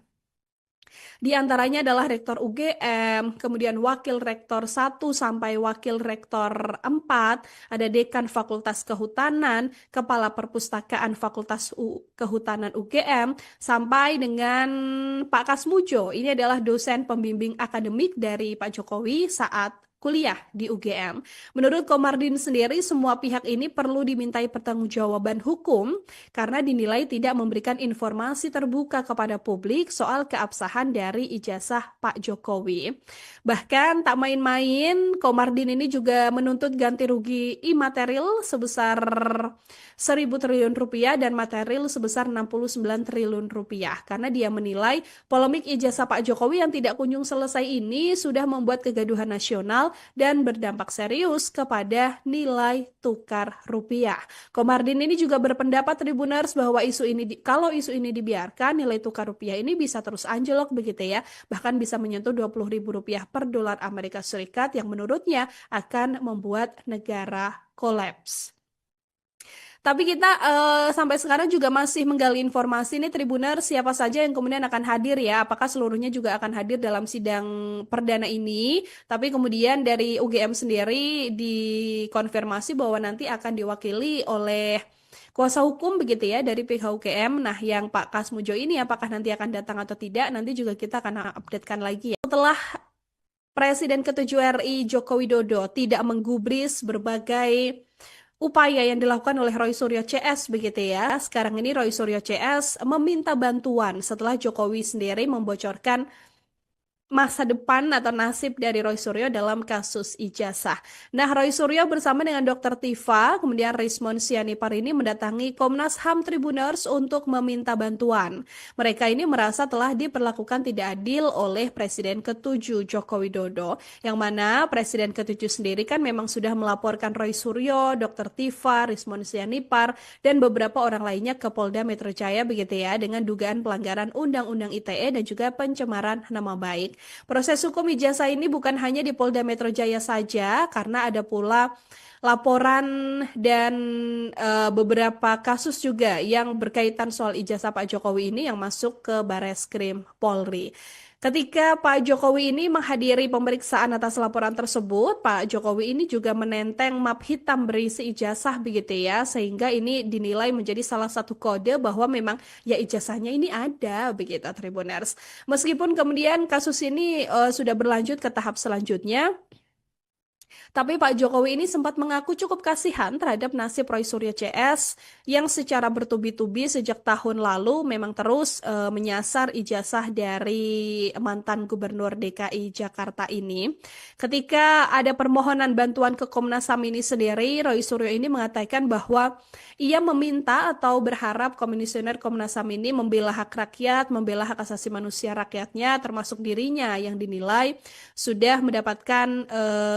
Di antaranya adalah Rektor UGM, kemudian Wakil Rektor 1 sampai Wakil Rektor 4, ada Dekan Fakultas Kehutanan, Kepala Perpustakaan Fakultas Kehutanan UGM, sampai dengan Pak Kasmujo. Ini adalah dosen pembimbing akademik dari Pak Jokowi saat kuliah di UGM. Menurut Komardin sendiri, semua pihak ini perlu dimintai pertanggungjawaban hukum karena dinilai tidak memberikan informasi terbuka kepada publik soal keabsahan dari ijazah Pak Jokowi. Bahkan tak main-main, Komardin ini juga menuntut ganti rugi imaterial sebesar 1.000 triliun rupiah dan material sebesar 69 triliun rupiah karena dia menilai polemik ijazah Pak Jokowi yang tidak kunjung selesai ini sudah membuat kegaduhan nasional dan berdampak serius kepada nilai tukar rupiah. Komardin ini juga berpendapat Tribuners bahwa kalau isu ini dibiarkan, nilai tukar rupiah ini bisa terus anjlok begitu ya, bahkan bisa menyentuh Rp20.000 per dolar Amerika Serikat yang menurutnya akan membuat negara kolaps. Tapi kita sampai sekarang juga masih menggali informasi nih Tribuner, siapa saja yang kemudian akan hadir ya, apakah seluruhnya juga akan hadir dalam sidang perdana ini. Tapi kemudian dari UGM sendiri dikonfirmasi bahwa nanti akan diwakili oleh kuasa hukum begitu ya dari pihak UGM. Nah, yang Pak Kasmujo ini apakah nanti akan datang atau tidak, nanti juga kita akan updatekan lagi ya. Setelah Presiden ke-7 RI Joko Widodo tidak menggubris berbagai upaya yang dilakukan oleh Roy Suryo CS begitu ya. Sekarang ini Roy Suryo CS meminta bantuan setelah Jokowi sendiri membocorkan masa depan atau nasib dari Roy Suryo dalam kasus ijazah. Nah, Roy Suryo bersama dengan Dr. Tifa, kemudian Rismon Sianipar ini mendatangi Komnas HAM Tribuners untuk meminta bantuan. Mereka ini merasa telah diperlakukan tidak adil oleh Presiden ke-7 Joko Widodo, yang mana Presiden ke-7 sendiri kan memang sudah melaporkan Roy Suryo, Dr. Tifa, Rismon Sianipar, dan beberapa orang lainnya ke Polda Metro Jaya begitu ya, dengan dugaan pelanggaran Undang-Undang ITE dan juga pencemaran nama baik. Proses hukum ijazah ini bukan hanya di Polda Metro Jaya saja, karena ada pula laporan dan beberapa kasus juga yang berkaitan soal ijazah Pak Jokowi ini yang masuk ke Bareskrim Polri. Ketika Pak Jokowi ini menghadiri pemeriksaan atas laporan tersebut, Pak Jokowi ini juga menenteng map hitam berisi ijazah begitu ya, sehingga ini dinilai menjadi salah satu kode bahwa memang ya ijazahnya ini ada begitu Tribuners. Meskipun kemudian kasus ini sudah berlanjut ke tahap selanjutnya, tapi Pak Jokowi ini sempat mengaku cukup kasihan terhadap nasib Roy Suryo CS yang secara bertubi-tubi sejak tahun lalu memang terus menyasar ijazah dari mantan Gubernur DKI Jakarta ini. Ketika ada permohonan bantuan ke Komnas HAM ini sendiri, Roy Suryo ini mengatakan bahwa ia meminta atau berharap Komisioner Komnas HAM ini membela hak rakyat, membela hak asasi manusia rakyatnya, termasuk dirinya yang dinilai sudah mendapatkan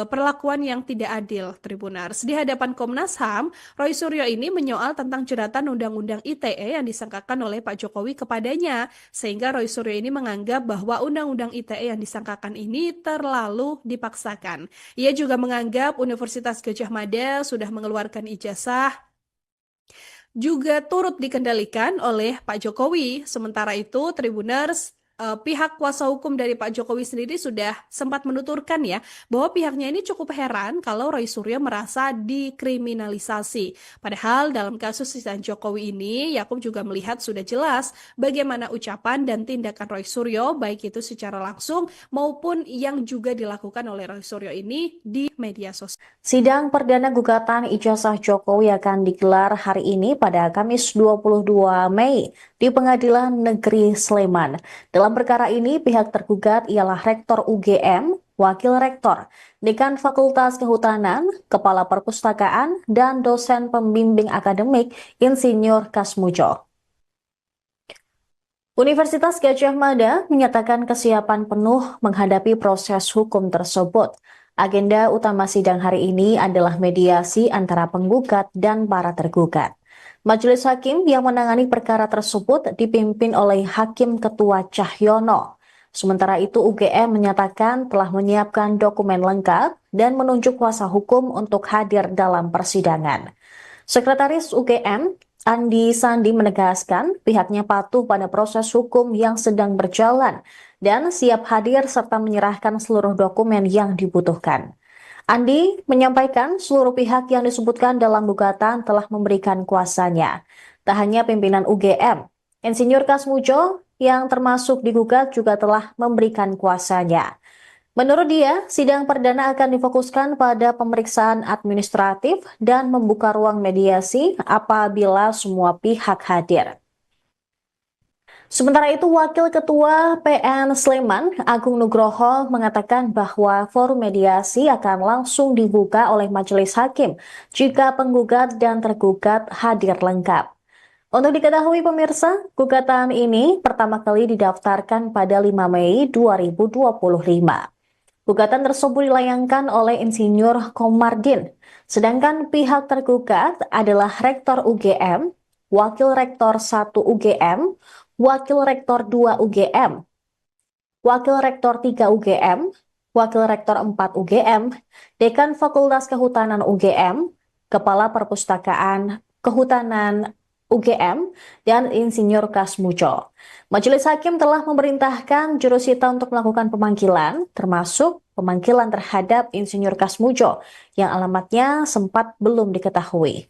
perlakuan yang tidak adil, Tribuners. Di hadapan Komnas HAM, Roy Suryo ini menyoal tentang jeratan Undang-Undang ITE yang disangkakan oleh Pak Jokowi kepadanya, sehingga Roy Suryo ini menganggap bahwa Undang-Undang ITE yang disangkakan ini terlalu dipaksakan. Ia juga menganggap Universitas Gadjah Mada sudah mengeluarkan ijazah juga turut dikendalikan oleh Pak Jokowi. Sementara itu, Tribuners, pihak kuasa hukum dari Pak Jokowi sendiri sudah sempat menuturkan ya bahwa pihaknya ini cukup heran kalau Roy Suryo merasa dikriminalisasi. Padahal dalam kasus sisaan Jokowi ini, Yakub juga melihat sudah jelas bagaimana ucapan dan tindakan Roy Suryo, baik itu secara langsung maupun yang juga dilakukan oleh Roy Suryo ini di media sosial. Sidang perdana gugatan ijazah Jokowi akan digelar hari ini pada Kamis 22 Mei di Pengadilan Negeri Sleman. Dalam perkara ini, pihak tergugat ialah Rektor UGM, Wakil Rektor, Dekan Fakultas Kehutanan, Kepala Perpustakaan, dan dosen pembimbing akademik Insinyur Kasmujo. Universitas Gadjah Mada menyatakan kesiapan penuh menghadapi proses hukum tersebut. Agenda utama sidang hari ini adalah mediasi antara penggugat dan para tergugat. Majelis Hakim yang menangani perkara tersebut dipimpin oleh Hakim Ketua Cahyono. Sementara itu UGM menyatakan telah menyiapkan dokumen lengkap dan menunjuk kuasa hukum untuk hadir dalam persidangan. Sekretaris UGM, Andi Sandi menegaskan pihaknya patuh pada proses hukum yang sedang berjalan dan siap hadir serta menyerahkan seluruh dokumen yang dibutuhkan. Andi menyampaikan seluruh pihak yang disebutkan dalam gugatan telah memberikan kuasanya. Tak hanya pimpinan UGM, Insinyur Kasmujo yang termasuk digugat juga telah memberikan kuasanya. Menurut dia, sidang perdana akan difokuskan pada pemeriksaan administratif dan membuka ruang mediasi apabila semua pihak hadir. Sementara itu, Wakil Ketua PN Sleman, Agung Nugroho, mengatakan bahwa forum mediasi akan langsung dibuka oleh Majelis Hakim jika penggugat dan tergugat hadir lengkap. Untuk diketahui pemirsa, gugatan ini pertama kali didaftarkan pada 5 Mei 2025. Gugatan tersebut dilayangkan oleh Insinyur Komardin, sedangkan pihak tergugat adalah Rektor UGM, Wakil Rektor 1 UGM, Wakil Rektor 2 UGM, Wakil Rektor 3 UGM, Wakil Rektor 4 UGM, Dekan Fakultas Kehutanan UGM, Kepala Perpustakaan Kehutanan UGM, dan Insinyur Kasmujo. Majelis Hakim telah memerintahkan jurusita untuk melakukan pemanggilan, termasuk pemanggilan terhadap Insinyur Kasmujo yang alamatnya sempat belum diketahui.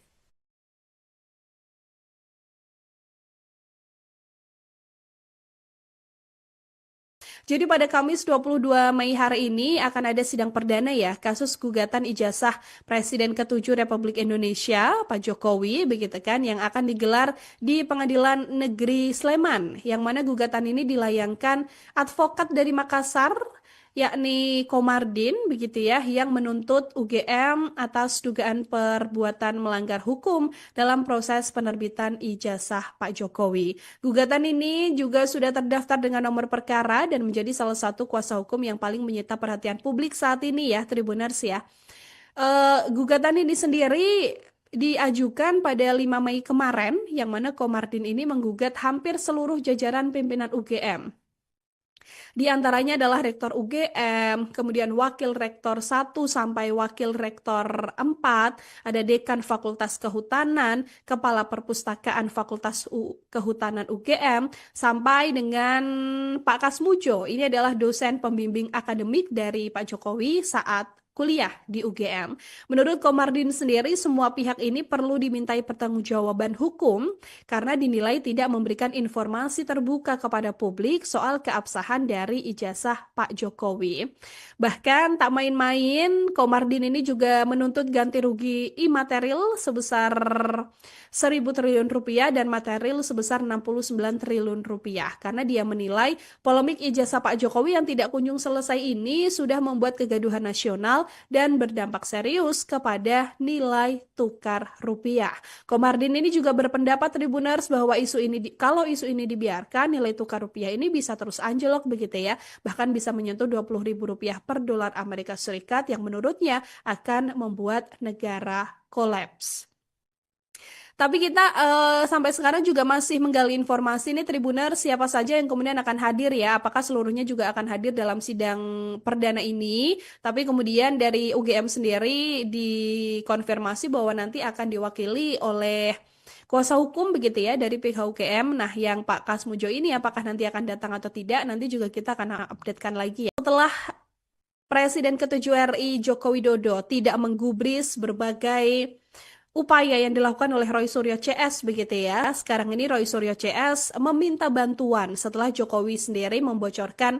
Jadi pada Kamis 22 Mei hari ini akan ada sidang perdana ya kasus gugatan ijazah Presiden ke-7 Republik Indonesia Pak Jokowi begitu kan yang akan digelar di Pengadilan Negeri Sleman yang mana gugatan ini dilayangkan advokat dari Makassar yakni Komardin begitu ya yang menuntut UGM atas dugaan perbuatan melanggar hukum dalam proses penerbitan ijazah Pak Jokowi. Gugatan ini juga sudah terdaftar dengan nomor perkara dan menjadi salah satu kuasa hukum yang paling menyita perhatian publik saat ini ya, Tribuners ya. Gugatan ini sendiri diajukan pada 5 Mei kemarin, yang mana Komardin ini menggugat hampir seluruh jajaran pimpinan UGM. Di antaranya adalah Rektor UGM, kemudian Wakil Rektor 1 sampai Wakil Rektor 4, ada Dekan Fakultas Kehutanan, Kepala Perpustakaan Fakultas Kehutanan UGM, sampai dengan Pak Kasmujo. Ini adalah dosen pembimbing akademik dari Pak Jokowi saat kuliah di UGM. Menurut Komardin sendiri, semua pihak ini perlu dimintai pertanggungjawaban hukum karena dinilai tidak memberikan informasi terbuka kepada publik soal keabsahan dari ijazah Pak Jokowi. Bahkan tak main-main, Komardin ini juga menuntut ganti rugi imaterial sebesar 1.000 triliun rupiah dan material sebesar 69 triliun rupiah karena dia menilai polemik ijazah Pak Jokowi yang tidak kunjung selesai ini sudah membuat kegaduhan nasional dan berdampak serius kepada nilai tukar rupiah. Komardin ini juga berpendapat Tribuners bahwa kalau isu ini dibiarkan, nilai tukar rupiah ini bisa terus anjlok begitu ya, bahkan bisa menyentuh Rp20.000 per dolar Amerika Serikat yang menurutnya akan membuat negara kolaps. Tapi kita sampai sekarang juga masih menggali informasi nih Tribuner siapa saja yang kemudian akan hadir ya. Apakah seluruhnya juga akan hadir dalam sidang perdana ini. Tapi kemudian dari UGM sendiri dikonfirmasi bahwa nanti akan diwakili oleh kuasa hukum begitu ya dari pihak UGM. Nah yang Pak Kasmujo ini apakah nanti akan datang atau tidak nanti juga kita akan updatekan lagi ya. Setelah Presiden ke-7 RI Joko Widodo tidak menggubris berbagai upaya yang dilakukan oleh Roy Suryo CS begitu ya. Sekarang ini Roy Suryo CS meminta bantuan setelah Jokowi sendiri membocorkan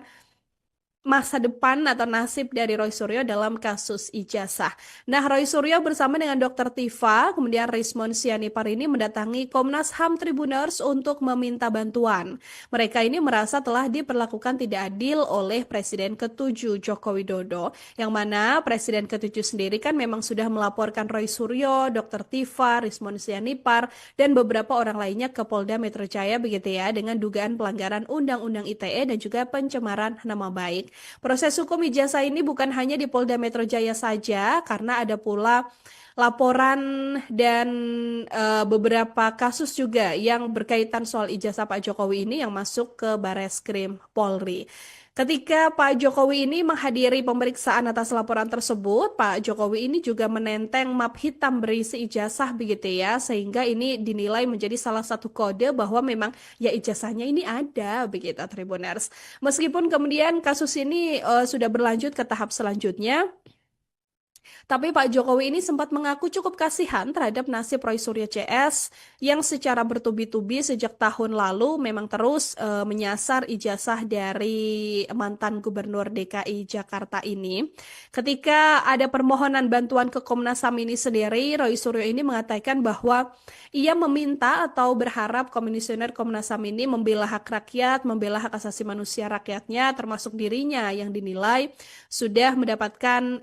masa depan atau nasib dari Roy Suryo dalam kasus ijazah. Nah, Roy Suryo bersama dengan Dr. Tifa, kemudian Rismon Sianipar ini mendatangi Komnas HAM Tribuners untuk meminta bantuan. Mereka ini merasa telah diperlakukan tidak adil oleh Presiden ke-7 Joko Widodo, yang mana Presiden ke-7 sendiri kan memang sudah melaporkan Roy Suryo, Dr. Tifa, Rismon Sianipar, dan beberapa orang lainnya ke Polda Metro Jaya begitu ya, dengan dugaan pelanggaran Undang-Undang ITE dan juga pencemaran nama baik. Proses hukum ijazah ini bukan hanya di Polda Metro Jaya saja, karena ada pula laporan dan beberapa kasus juga yang berkaitan soal ijazah Pak Jokowi ini yang masuk ke Bareskrim Polri. Ketika Pak Jokowi ini menghadiri pemeriksaan atas laporan tersebut, Pak Jokowi ini juga menenteng map hitam berisi ijazah begitu ya, sehingga ini dinilai menjadi salah satu kode bahwa memang ya ijazahnya ini ada begitu Tribuners. Meskipun kemudian kasus ini sudah berlanjut ke tahap selanjutnya, tapi Pak Jokowi ini sempat mengaku cukup kasihan terhadap nasib Roy Suryo CS yang secara bertubi-tubi sejak tahun lalu memang terus menyasar ijazah dari mantan Gubernur DKI Jakarta ini. Ketika ada permohonan bantuan ke Komnas HAM ini sendiri, Roy Suryo ini mengatakan bahwa ia meminta atau berharap Komisioner Komnas HAM ini membela hak rakyat, membela hak asasi manusia rakyatnya, termasuk dirinya yang dinilai sudah mendapatkan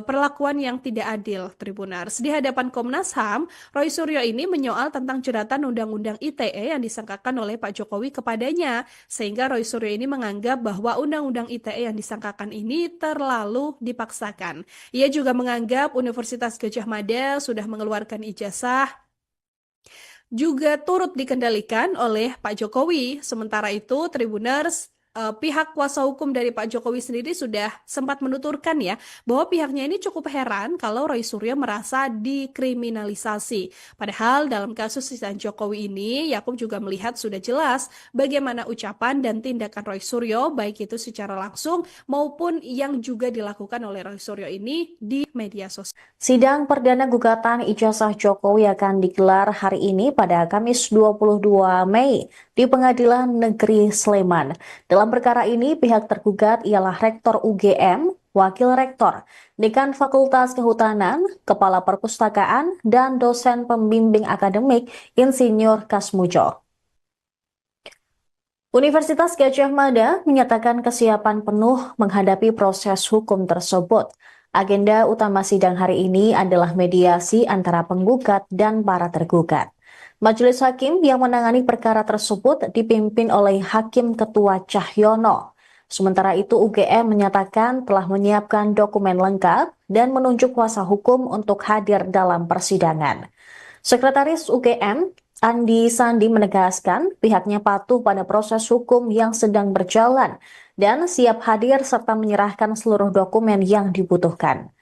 perlakuan yang tidak adil, Tribunars. Di hadapan Komnas HAM, Roy Suryo ini menyoal tentang jeratan Undang-Undang ITE yang disangkakan oleh Pak Jokowi kepadanya, sehingga Roy Suryo ini menganggap bahwa Undang-Undang ITE yang disangkakan ini terlalu dipaksakan. Ia juga menganggap Universitas Gadjah Mada sudah mengeluarkan ijazah juga turut dikendalikan oleh Pak Jokowi. Sementara itu, Tribuners, pihak kuasa hukum dari Pak Jokowi sendiri sudah sempat menuturkan ya bahwa pihaknya ini cukup heran kalau Roy Suryo merasa dikriminalisasi. Padahal dalam kasus sisaan Jokowi ini, Yakub juga melihat sudah jelas bagaimana ucapan dan tindakan Roy Suryo, baik itu secara langsung maupun yang juga dilakukan oleh Roy Suryo ini di media sosial. Sidang perdana gugatan ijazah Jokowi akan digelar hari ini pada Kamis 22 Mei di Pengadilan Negeri Sleman. Dalam perkara ini, pihak tergugat ialah Rektor UGM, Wakil Rektor, Dekan Fakultas Kehutanan, Kepala Perpustakaan, dan dosen pembimbing akademik Insinyur Kasmujo. Universitas Gadjah Mada menyatakan kesiapan penuh menghadapi proses hukum tersebut. Agenda utama sidang hari ini adalah mediasi antara penggugat dan para tergugat. Majelis Hakim yang menangani perkara tersebut dipimpin oleh Hakim Ketua Cahyono. Sementara itu UGM menyatakan telah menyiapkan dokumen lengkap dan menunjuk kuasa hukum untuk hadir dalam persidangan. Sekretaris UGM, Andi Sandi menegaskan pihaknya patuh pada proses hukum yang sedang berjalan dan siap hadir serta menyerahkan seluruh dokumen yang dibutuhkan.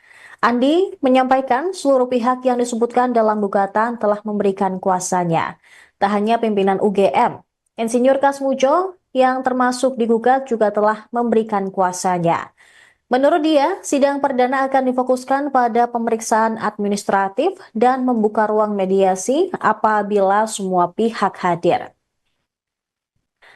Andi menyampaikan seluruh pihak yang disebutkan dalam gugatan telah memberikan kuasanya. Tak hanya pimpinan UGM, Insinyur Kasmujo yang termasuk digugat juga telah memberikan kuasanya. Menurut dia, sidang perdana akan difokuskan pada pemeriksaan administratif dan membuka ruang mediasi apabila semua pihak hadir.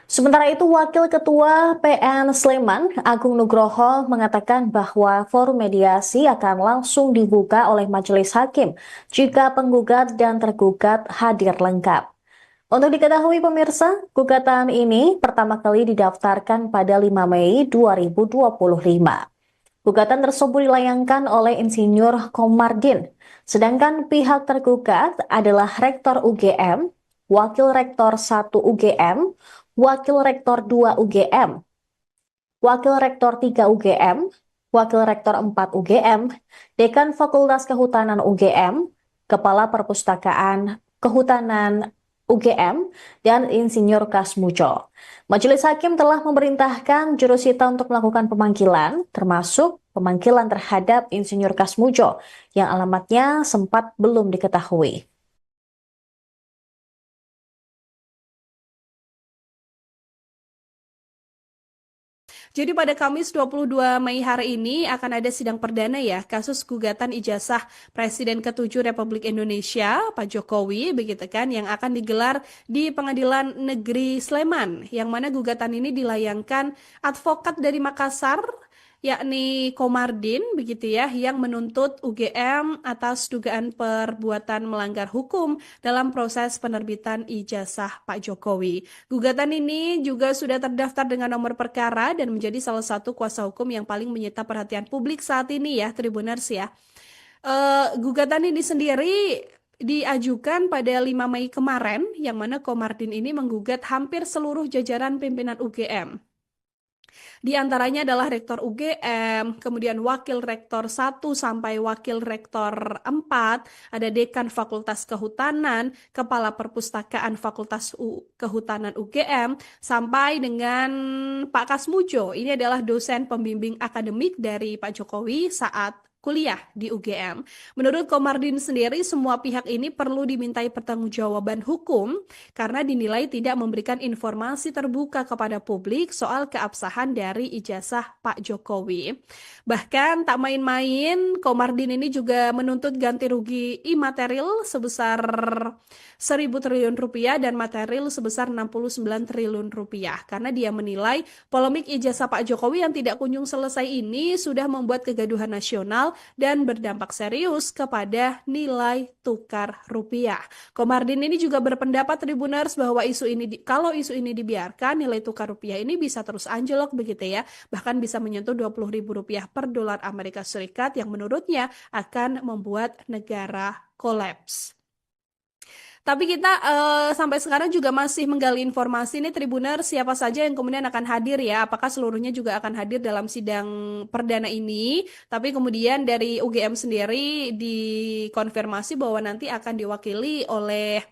Sementara itu, Wakil Ketua PN Sleman, Agung Nugroho, mengatakan bahwa forum mediasi akan langsung dibuka oleh Majelis Hakim jika penggugat dan tergugat hadir lengkap. Untuk diketahui pemirsa, gugatan ini pertama kali didaftarkan pada 5 Mei 2025. Gugatan tersebut dilayangkan oleh Insinyur Komardin, sedangkan pihak tergugat adalah Rektor UGM, Wakil Rektor 1 UGM, Wakil Rektor 2 UGM, Wakil Rektor 3 UGM, Wakil Rektor 4 UGM, Dekan Fakultas Kehutanan UGM, Kepala Perpustakaan Kehutanan UGM, dan Insinyur Kasmujo. Majelis Hakim telah memerintahkan jurusita untuk melakukan pemanggilan, termasuk pemanggilan terhadap Insinyur Kasmujo yang alamatnya sempat belum diketahui. Jadi pada Kamis 22 Mei hari ini akan ada sidang perdana ya kasus gugatan ijazah Presiden ke-7 Republik Indonesia Pak Jokowi begitu kan yang akan digelar di Pengadilan Negeri Sleman yang mana gugatan ini dilayangkan advokat dari Makassar yakni Komardin begitu ya yang menuntut UGM atas dugaan perbuatan melanggar hukum dalam proses penerbitan ijazah Pak Jokowi. Gugatan ini juga sudah terdaftar dengan nomor perkara dan menjadi salah satu kuasa hukum yang paling menyita perhatian publik saat ini ya, Tribuners ya. Gugatan ini sendiri diajukan pada 5 Mei kemarin, yang mana Komardin ini menggugat hampir seluruh jajaran pimpinan UGM. Di antaranya adalah Rektor UGM, kemudian Wakil Rektor 1 sampai Wakil Rektor 4, ada Dekan Fakultas Kehutanan, Kepala Perpustakaan Fakultas Kehutanan UGM, sampai dengan Pak Kasmujo. Ini adalah dosen pembimbing akademik dari Pak Jokowi saat kuliah di UGM. Menurut Komardin sendiri, semua pihak ini perlu dimintai pertanggungjawaban hukum karena dinilai tidak memberikan informasi terbuka kepada publik soal keabsahan dari ijazah Pak Jokowi. Bahkan tak main-main, Komardin ini juga menuntut ganti rugi imaterial sebesar 1.000 triliun rupiah dan material sebesar 69 triliun rupiah karena dia menilai polemik ijazah Pak Jokowi yang tidak kunjung selesai ini sudah membuat kegaduhan nasional dan berdampak serius kepada nilai tukar rupiah. Komardin ini juga berpendapat Tribuners bahwa kalau isu ini dibiarkan, nilai tukar rupiah ini bisa terus anjlok begitu ya, bahkan bisa menyentuh Rp20.000 per dolar Amerika Serikat yang menurutnya akan membuat negara kolaps. Tapi kita sampai sekarang juga masih menggali informasi nih Tribuner siapa saja yang kemudian akan hadir ya. Apakah seluruhnya juga akan hadir dalam sidang perdana ini. Tapi kemudian dari UGM sendiri dikonfirmasi bahwa nanti akan diwakili oleh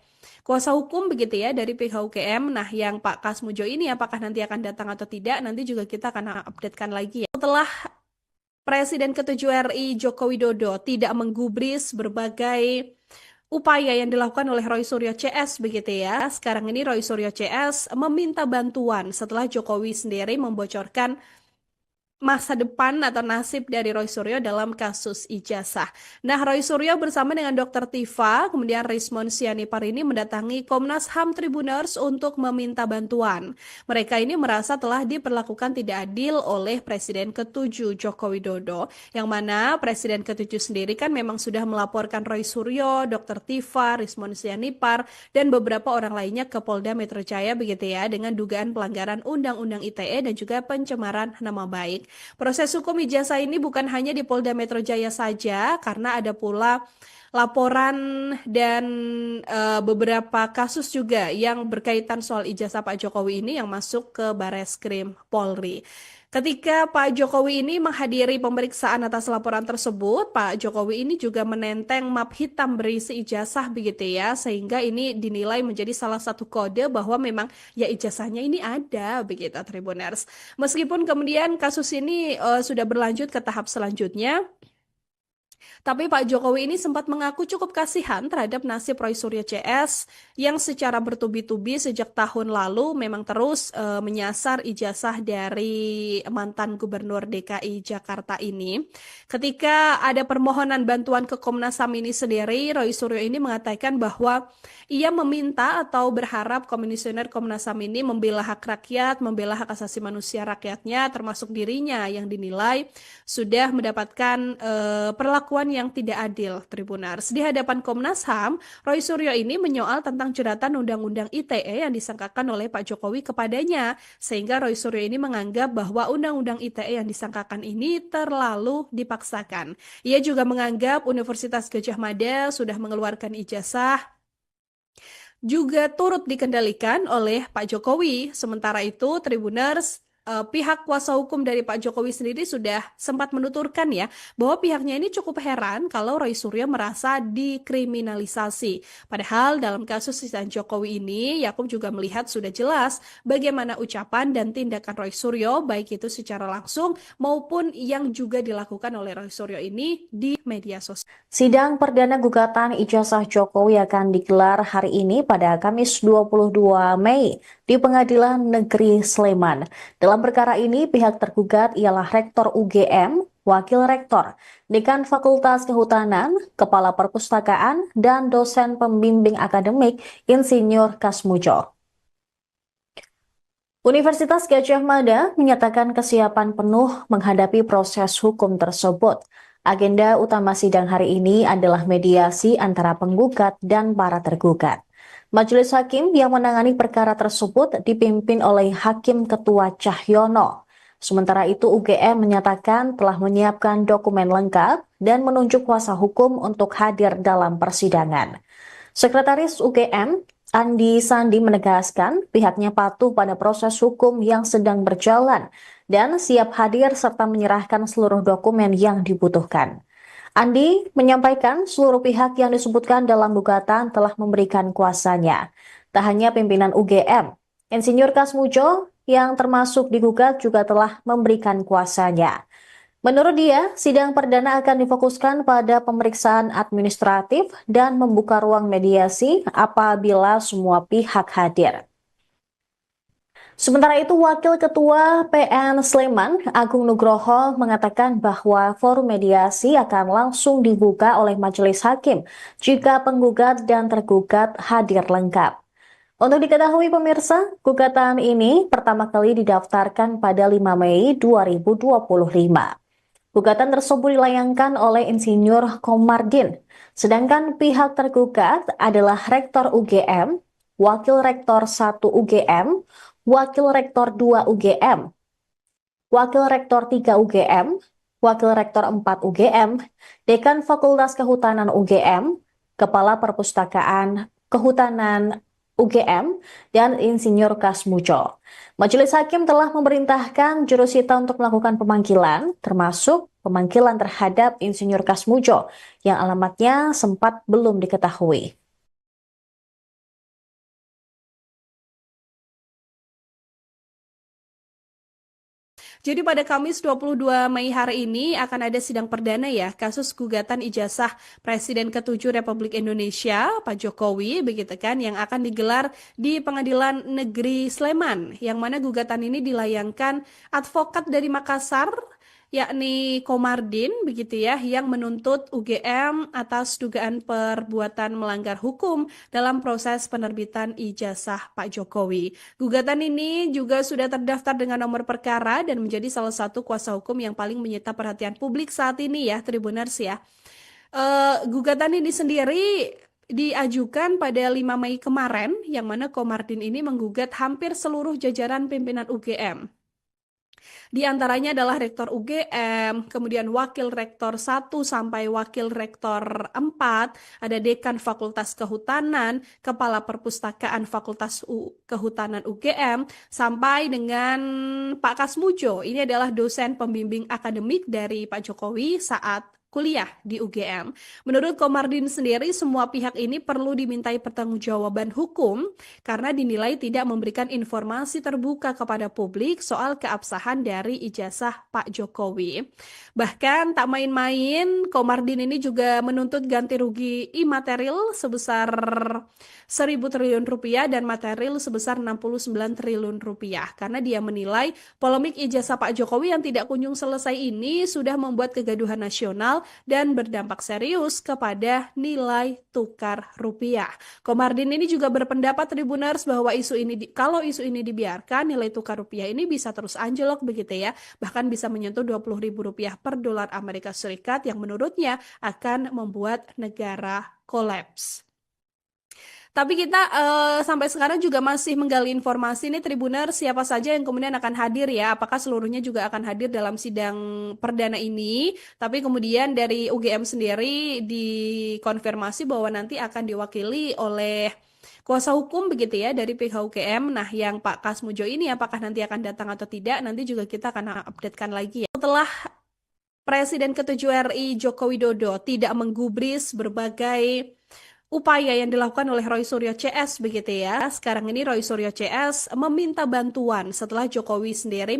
kuasa hukum begitu ya dari pihak UGM. Nah yang Pak Kasmujo ini apakah nanti akan datang atau tidak nanti juga kita akan updatekan lagi ya. Setelah Presiden ke-7 RI Joko Widodo tidak menggubris berbagai upaya yang dilakukan oleh Roy Suryo CS begitu ya. Sekarang ini Roy Suryo CS meminta bantuan setelah Jokowi sendiri membocorkan masa depan atau nasib dari Roy Suryo dalam kasus ijazah. Nah, Roy Suryo bersama dengan Dr. Tifa, kemudian Rismon Sianipar ini mendatangi Komnas HAM Tribuners untuk meminta bantuan. Mereka ini merasa telah diperlakukan tidak adil oleh Presiden ke-7 Joko Widodo, yang mana Presiden ke-7 sendiri kan memang sudah melaporkan Roy Suryo, Dr. Tifa, Rismon Sianipar, dan beberapa orang lainnya ke Polda Metro Jaya begitu ya, dengan dugaan pelanggaran Undang-Undang ITE dan juga pencemaran nama baik. Proses hukum ijazah ini bukan hanya di Polda Metro Jaya saja, karena ada pula laporan dan beberapa kasus juga yang berkaitan soal ijazah Pak Jokowi ini yang masuk ke Bareskrim Polri. Ketika Pak Jokowi ini menghadiri pemeriksaan atas laporan tersebut, Pak Jokowi ini juga menenteng map hitam berisi ijazah begitu ya, sehingga ini dinilai menjadi salah satu kode bahwa memang ya ijazahnya ini ada begitu Tribuners. Meskipun kemudian kasus ini sudah berlanjut ke tahap selanjutnya, tapi Pak Jokowi ini sempat mengaku cukup kasihan terhadap nasib Roy Suryo CS yang secara bertubi-tubi sejak tahun lalu memang terus menyasar ijazah dari mantan Gubernur DKI Jakarta ini. Ketika ada permohonan bantuan ke Komnas HAM ini sendiri, Roy Suryo ini mengatakan bahwa ia meminta atau berharap Komisioner Komnas HAM ini membela hak rakyat, membela hak asasi manusia rakyatnya, termasuk dirinya yang dinilai sudah mendapatkan perlakuan yang tidak adil, Tribuners. Di hadapan Komnas HAM, Roy Suryo ini menyoal tentang jeratan Undang-Undang ITE yang disangkakan oleh Pak Jokowi kepadanya, sehingga Roy Suryo ini menganggap bahwa Undang-Undang ITE yang disangkakan ini terlalu dipaksakan. Ia juga menganggap Universitas Gadjah Mada sudah mengeluarkan ijazah juga turut dikendalikan oleh Pak Jokowi. Sementara itu, Tribuners, pihak kuasa hukum dari Pak Jokowi sendiri sudah sempat menuturkan ya bahwa pihaknya ini cukup heran kalau Roy Suryo merasa dikriminalisasi. Padahal dalam kasus sisaan Jokowi ini, Yakub juga melihat sudah jelas bagaimana ucapan dan tindakan Roy Suryo baik itu secara langsung maupun yang juga dilakukan oleh Roy Suryo ini di media sosial. Sidang perdana gugatan ijazah Jokowi akan digelar hari ini pada Kamis 22 Mei di Pengadilan Negeri Sleman. Dalam perkara ini, pihak tergugat ialah Rektor UGM, Wakil Rektor, Dekan Fakultas Kehutanan, Kepala Perpustakaan, dan dosen pembimbing akademik Insinyur Kasmujo. Universitas Gadjah Mada menyatakan kesiapan penuh menghadapi proses hukum tersebut. Agenda utama sidang hari ini adalah mediasi antara penggugat dan para tergugat. Majelis Hakim yang menangani perkara tersebut dipimpin oleh Hakim Ketua Cahyono. Sementara itu UGM menyatakan telah menyiapkan dokumen lengkap dan menunjuk kuasa hukum untuk hadir dalam persidangan. Sekretaris UGM, Andi Sandi menegaskan pihaknya patuh pada proses hukum yang sedang berjalan dan siap hadir serta menyerahkan seluruh dokumen yang dibutuhkan. Andi menyampaikan seluruh pihak yang disebutkan dalam gugatan telah memberikan kuasanya. Tak hanya pimpinan UGM, Insinyur Kasmujo yang termasuk digugat juga telah memberikan kuasanya. Menurut dia, sidang perdana akan difokuskan pada pemeriksaan administratif dan membuka ruang mediasi apabila semua pihak hadir. Sementara itu, Wakil Ketua PN Sleman, Agung Nugroho, mengatakan bahwa forum mediasi akan langsung dibuka oleh Majelis Hakim jika penggugat dan tergugat hadir lengkap. Untuk diketahui pemirsa, gugatan ini pertama kali didaftarkan pada 5 Mei 2025. Gugatan tersebut dilayangkan oleh Insinyur Komardin, sedangkan pihak tergugat adalah Rektor UGM, Wakil Rektor 1 UGM, Wakil Rektor 2 UGM, Wakil Rektor 3 UGM, Wakil Rektor 4 UGM, Dekan Fakultas Kehutanan UGM, Kepala Perpustakaan Kehutanan UGM, dan Insinyur Kasmujo. Majelis Hakim telah memerintahkan jurusita untuk melakukan pemanggilan, termasuk pemanggilan terhadap Insinyur Kasmujo, yang alamatnya sempat belum diketahui. Jadi pada Kamis 22 Mei hari ini akan ada sidang perdana ya kasus gugatan ijazah Presiden ke-7 Republik Indonesia Pak Jokowi begitu kan yang akan digelar di Pengadilan Negeri Sleman yang mana gugatan ini dilayangkan advokat dari Makassar yakni Komardin begitu ya yang menuntut UGM atas dugaan perbuatan melanggar hukum dalam proses penerbitan ijazah Pak Jokowi. Gugatan ini juga sudah terdaftar dengan nomor perkara dan menjadi salah satu kuasa hukum yang paling menyita perhatian publik saat ini ya, Tribuners ya. Gugatan ini sendiri diajukan pada 5 Mei kemarin, yang mana Komardin ini menggugat hampir seluruh jajaran pimpinan UGM. Di antaranya adalah Rektor UGM, kemudian Wakil Rektor 1 sampai Wakil Rektor 4, ada Dekan Fakultas Kehutanan, Kepala Perpustakaan Fakultas Kehutanan UGM, sampai dengan Pak Kasmujo. Ini adalah dosen pembimbing akademik dari Pak Jokowi saat kuliah di UGM. Menurut Komardin sendiri, semua pihak ini perlu dimintai pertanggungjawaban hukum karena dinilai tidak memberikan informasi terbuka kepada publik soal keabsahan dari ijazah Pak Jokowi. Bahkan tak main-main, Komardin ini juga menuntut ganti rugi imaterial sebesar 1.000 triliun rupiah dan material sebesar 69 triliun rupiah karena dia menilai polemik ijazah Pak Jokowi yang tidak kunjung selesai ini sudah membuat kegaduhan nasional dan berdampak serius kepada nilai tukar rupiah. Komardin ini juga berpendapat Tribuners bahwa kalau isu ini dibiarkan, nilai tukar rupiah ini bisa terus anjlok begitu ya, bahkan bisa menyentuh Rp20.000 per dolar Amerika Serikat yang menurutnya akan membuat negara kolaps. Tapi kita sampai sekarang juga masih menggali informasi nih Tribuner siapa saja yang kemudian akan hadir ya. Apakah seluruhnya juga akan hadir dalam sidang perdana ini. Tapi kemudian dari UGM sendiri dikonfirmasi bahwa nanti akan diwakili oleh kuasa hukum begitu ya dari pihak UGM. Nah yang Pak Kasmujo ini apakah nanti akan datang atau tidak nanti juga kita akan updatekan lagi ya. Setelah Presiden ke-7 RI Joko Widodo tidak menggubris berbagai upaya yang dilakukan oleh Roy Suryo CS begitu ya. Sekarang ini Roy Suryo CS meminta bantuan setelah Jokowi sendiri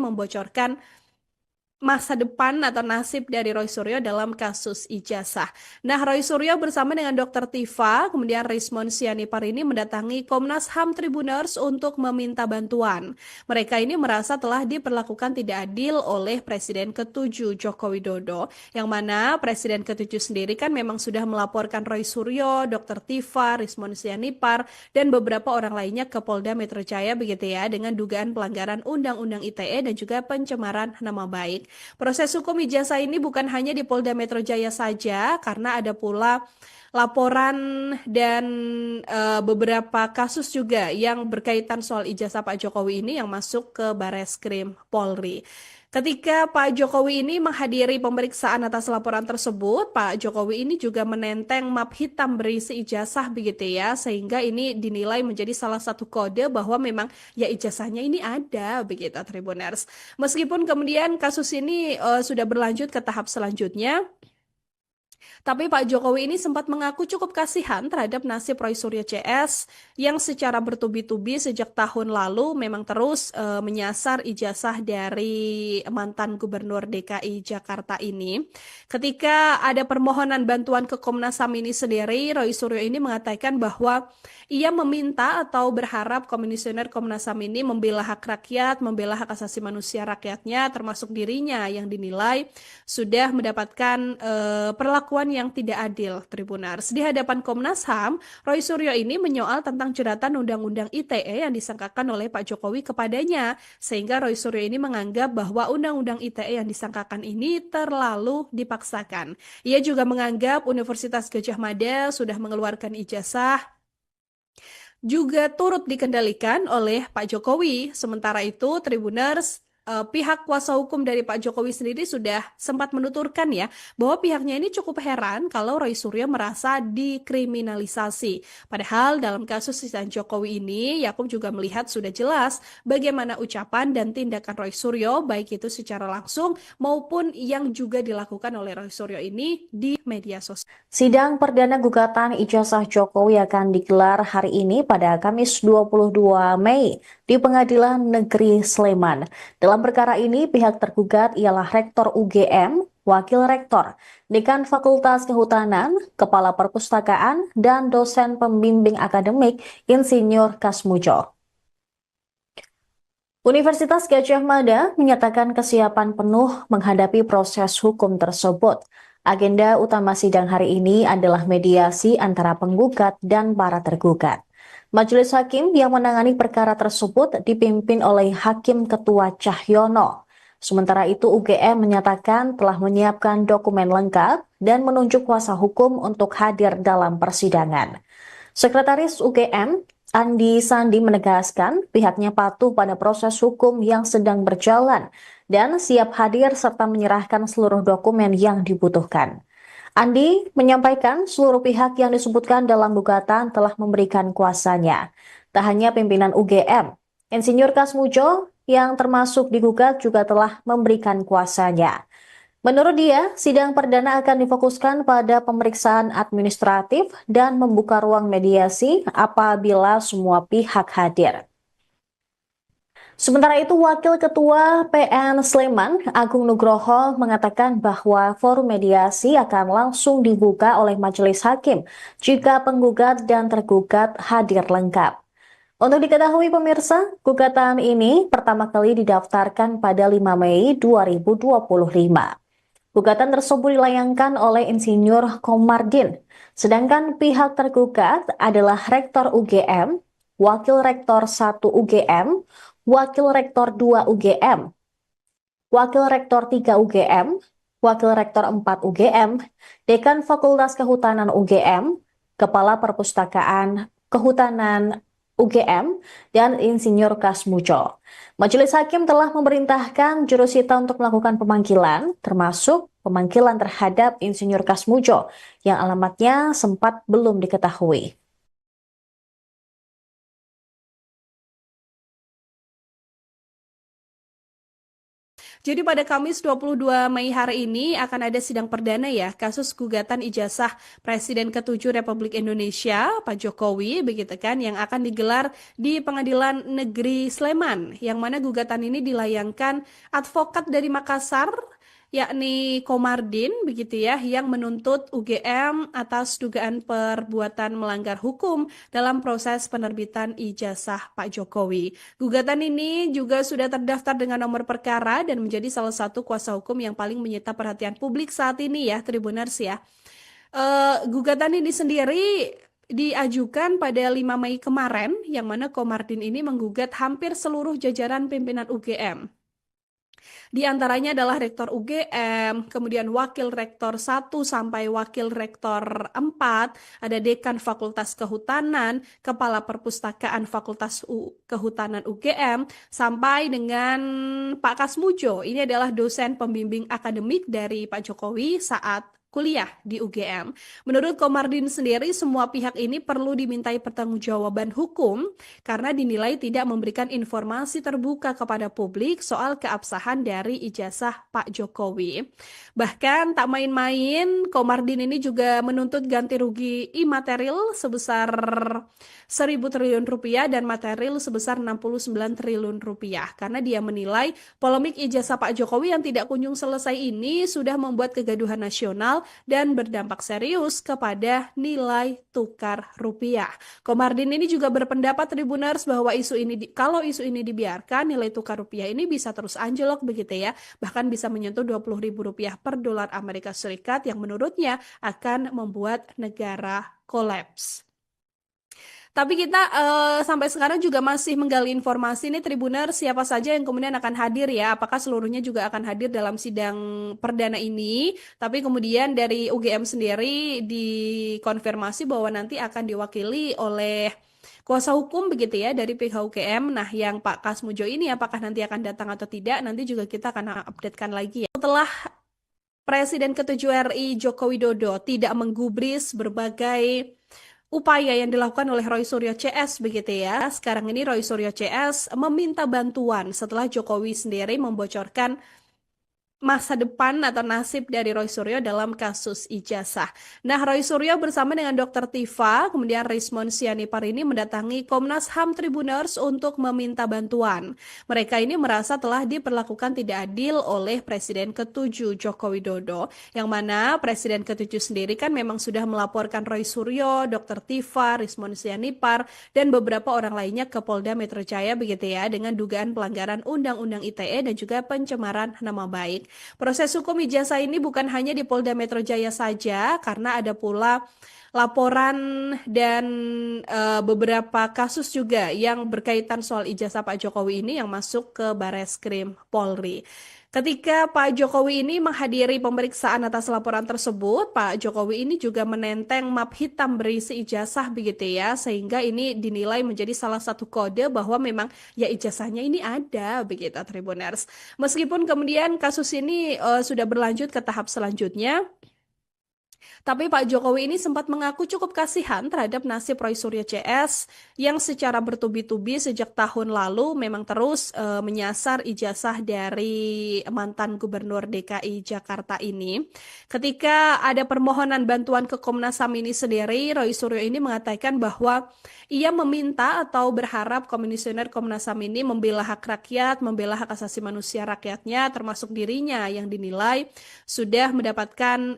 masa depan atau nasib dari Roy Suryo dalam kasus ijazah. Nah, Roy Suryo bersama dengan Dr. Tifa, kemudian Rismon Sianipar ini mendatangi Komnas HAM Tribuners untuk meminta bantuan. Mereka ini merasa telah diperlakukan tidak adil oleh Presiden ke-7 Joko Widodo, yang mana Presiden ke-7 sendiri kan memang sudah melaporkan Roy Suryo, Dr. Tifa, Rismon Sianipar, dan beberapa orang lainnya ke Polda Metro Jaya begitu ya, dengan dugaan pelanggaran Undang-Undang ITE dan juga pencemaran nama baik. Proses hukum ijazah ini bukan hanya di Polda Metro Jaya saja, karena ada pula laporan dan beberapa kasus juga yang berkaitan soal ijazah Pak Jokowi ini yang masuk ke Bareskrim Polri. Ketika Pak Jokowi ini menghadiri pemeriksaan atas laporan tersebut, Pak Jokowi ini juga menenteng map hitam berisi ijazah begitu ya, sehingga ini dinilai menjadi salah satu kode bahwa memang ya ijazahnya ini ada begitu Tribuners. Meskipun kemudian kasus ini sudah berlanjut ke tahap selanjutnya, tapi Pak Jokowi ini sempat mengaku cukup kasihan terhadap nasib Roy Suryo CS yang secara bertubi-tubi sejak tahun lalu memang terus menyasar ijazah dari mantan Gubernur DKI Jakarta ini. Ketika ada permohonan bantuan ke Komnas HAM ini sendiri, Roy Suryo ini mengatakan bahwa ia meminta atau berharap komisioner Komnas HAM ini membela hak rakyat, membela hak asasi manusia rakyatnya, termasuk dirinya yang dinilai sudah mendapatkan perlakuan yang tidak adil, Tribunars. Di hadapan Komnas HAM, Roy Suryo ini menyoal tentang jeratan Undang-Undang ITE yang disangkakan oleh Pak Jokowi kepadanya, sehingga Roy Suryo ini menganggap bahwa Undang-Undang ITE yang disangkakan ini terlalu dipaksakan. Ia juga menganggap Universitas Gadjah Mada sudah mengeluarkan ijazah juga turut dikendalikan oleh Pak Jokowi. Sementara itu, Tribuners, pihak kuasa hukum dari Pak Jokowi sendiri sudah sempat menuturkan ya bahwa pihaknya ini cukup heran kalau Roy Suryo merasa dikriminalisasi. Padahal dalam kasus sisaan Jokowi ini, Yakub juga melihat sudah jelas bagaimana ucapan dan tindakan Roy Suryo, baik itu secara langsung maupun yang juga dilakukan oleh Roy Suryo ini di media sosial. Sidang perdana gugatan ijazah Jokowi akan digelar hari ini pada Kamis 22 Mei di Pengadilan Negeri Sleman. Dalam perkara ini, pihak tergugat ialah Rektor UGM, Wakil Rektor, Dekan Fakultas Kehutanan, Kepala Perpustakaan, dan dosen pembimbing akademik Insinyur Kasmujo. Universitas Gadjah Mada menyatakan kesiapan penuh menghadapi proses hukum tersebut. Agenda utama sidang hari ini adalah mediasi antara penggugat dan para tergugat. Majelis Hakim yang menangani perkara tersebut dipimpin oleh Hakim Ketua Cahyono. Sementara itu UGM menyatakan telah menyiapkan dokumen lengkap dan menunjuk kuasa hukum untuk hadir dalam persidangan. Sekretaris UGM, Andi Sandi menegaskan pihaknya patuh pada proses hukum yang sedang berjalan dan siap hadir serta menyerahkan seluruh dokumen yang dibutuhkan. Andi menyampaikan seluruh pihak yang disebutkan dalam gugatan telah memberikan kuasanya. Tak hanya pimpinan UGM, Insinyur Kasmujo yang termasuk digugat juga telah memberikan kuasanya. Menurut dia, sidang perdana akan difokuskan pada pemeriksaan administratif dan membuka ruang mediasi apabila semua pihak hadir. Sementara itu, Wakil Ketua PN Sleman, Agung Nugroho, mengatakan bahwa forum mediasi akan langsung dibuka oleh Majelis Hakim jika penggugat dan tergugat hadir lengkap. Untuk diketahui pemirsa, gugatan ini pertama kali didaftarkan pada 5 Mei 2025. Gugatan tersebut dilayangkan oleh Insinyur Komardin, sedangkan pihak tergugat adalah Rektor UGM, Wakil Rektor 1 UGM, Wakil Rektor 2 UGM, Wakil Rektor 3 UGM, Wakil Rektor 4 UGM, Dekan Fakultas Kehutanan UGM, Kepala Perpustakaan Kehutanan UGM, dan Insinyur Kasmujo. Majelis Hakim telah memerintahkan jurusita untuk melakukan pemanggilan, termasuk pemanggilan terhadap Insinyur Kasmujo yang alamatnya sempat belum diketahui. Jadi pada Kamis 22 Mei hari ini akan ada sidang perdana ya kasus gugatan ijazah Presiden ke-7 Republik Indonesia Pak Jokowi begitu kan yang akan digelar di Pengadilan Negeri Sleman yang mana gugatan ini dilayangkan advokat dari Makassar yakni Komardin begitu ya, yang menuntut UGM atas dugaan perbuatan melanggar hukum dalam proses penerbitan ijazah Pak Jokowi. Gugatan ini juga sudah terdaftar dengan nomor perkara dan menjadi salah satu kuasa hukum yang paling menyita perhatian publik saat ini ya, Tribuners ya. Gugatan ini sendiri diajukan pada 5 Mei kemarin, yang mana Komardin ini menggugat hampir seluruh jajaran pimpinan UGM. Di antaranya adalah Rektor UGM, kemudian Wakil Rektor 1 sampai Wakil Rektor 4, ada Dekan Fakultas Kehutanan, Kepala Perpustakaan Fakultas Kehutanan UGM, sampai dengan Pak Kasmujo. Ini adalah dosen pembimbing akademik dari Pak Jokowi saat kuliah di UGM. Menurut Komardin sendiri, semua pihak ini perlu dimintai pertanggungjawaban hukum karena dinilai tidak memberikan informasi terbuka kepada publik soal keabsahan dari ijazah Pak Jokowi. Bahkan tak main-main, Komardin ini juga menuntut ganti rugi imaterial sebesar 1.000 triliun rupiah dan material sebesar 69 triliun rupiah karena dia menilai polemik ijazah Pak Jokowi yang tidak kunjung selesai ini sudah membuat kegaduhan nasional dan berdampak serius kepada nilai tukar rupiah. Komardin ini juga berpendapat Tribuners bahwa kalau isu ini dibiarkan, nilai tukar rupiah ini bisa terus anjlok begitu ya, bahkan bisa menyentuh Rp20.000 per dolar Amerika Serikat yang menurutnya akan membuat negara kolaps. Tapi kita sampai sekarang juga masih menggali informasi nih Tribuner, siapa saja yang kemudian akan hadir ya, apakah seluruhnya juga akan hadir dalam sidang perdana ini. Tapi kemudian dari UGM sendiri dikonfirmasi bahwa nanti akan diwakili oleh kuasa hukum begitu ya dari pihak UGM. Nah, yang Pak Kasmujo ini apakah nanti akan datang atau tidak, nanti juga kita akan updatekan lagi ya. Setelah Presiden ke-7 RI Joko Widodo tidak menggubris berbagai upaya yang dilakukan oleh Roy Suryo CS begitu ya. Sekarang ini Roy Suryo CS meminta bantuan setelah Jokowi sendiri membocorkan masa depan atau nasib dari Roy Suryo dalam kasus ijazah. Nah, Roy Suryo bersama dengan Dr. Tifa, kemudian Rismon Sianipar ini mendatangi Komnas HAM Tribuners untuk meminta bantuan. Mereka ini merasa telah diperlakukan tidak adil oleh Presiden ke-7 Joko Widodo, yang mana Presiden ke-7 sendiri kan memang sudah melaporkan Roy Suryo, Dr. Tifa, Rismon Sianipar, dan beberapa orang lainnya ke Polda Metro Jaya begitu ya, dengan dugaan pelanggaran Undang-Undang ITE dan juga pencemaran nama baik. Proses hukum ijazah ini bukan hanya di Polda Metro Jaya saja, karena ada pula laporan dan beberapa kasus juga yang berkaitan soal ijazah Pak Jokowi ini yang masuk ke Bareskrim Polri. Ketika Pak Jokowi ini menghadiri pemeriksaan atas laporan tersebut, Pak Jokowi ini juga menenteng map hitam berisi ijazah begitu ya, sehingga ini dinilai menjadi salah satu kode bahwa memang ya ijazahnya ini ada begitu Tribuners. Meskipun kemudian kasus ini sudah berlanjut ke tahap selanjutnya, tapi Pak Jokowi ini sempat mengaku cukup kasihan terhadap nasib Roy Suryo CS yang secara bertubi-tubi sejak tahun lalu memang terus menyasar ijazah dari mantan Gubernur DKI Jakarta ini. Ketika ada permohonan bantuan ke Komnas HAM ini sendiri, Roy Suryo ini mengatakan bahwa ia meminta atau berharap Komisioner Komnas HAM ini membela hak rakyat, membela hak asasi manusia rakyatnya, termasuk dirinya yang dinilai sudah mendapatkan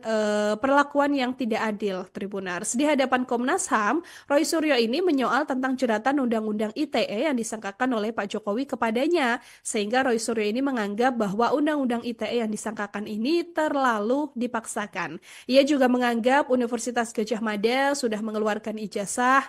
perlakuan yang tidak adil, Tribuners. Di hadapan Komnas HAM, Roy Suryo ini menyoal tentang jeratan Undang-Undang ITE yang disangkakan oleh Pak Jokowi kepadanya, sehingga Roy Suryo ini menganggap bahwa Undang-Undang ITE yang disangkakan ini terlalu dipaksakan. Ia juga menganggap Universitas Gadjah Mada sudah mengeluarkan ijazah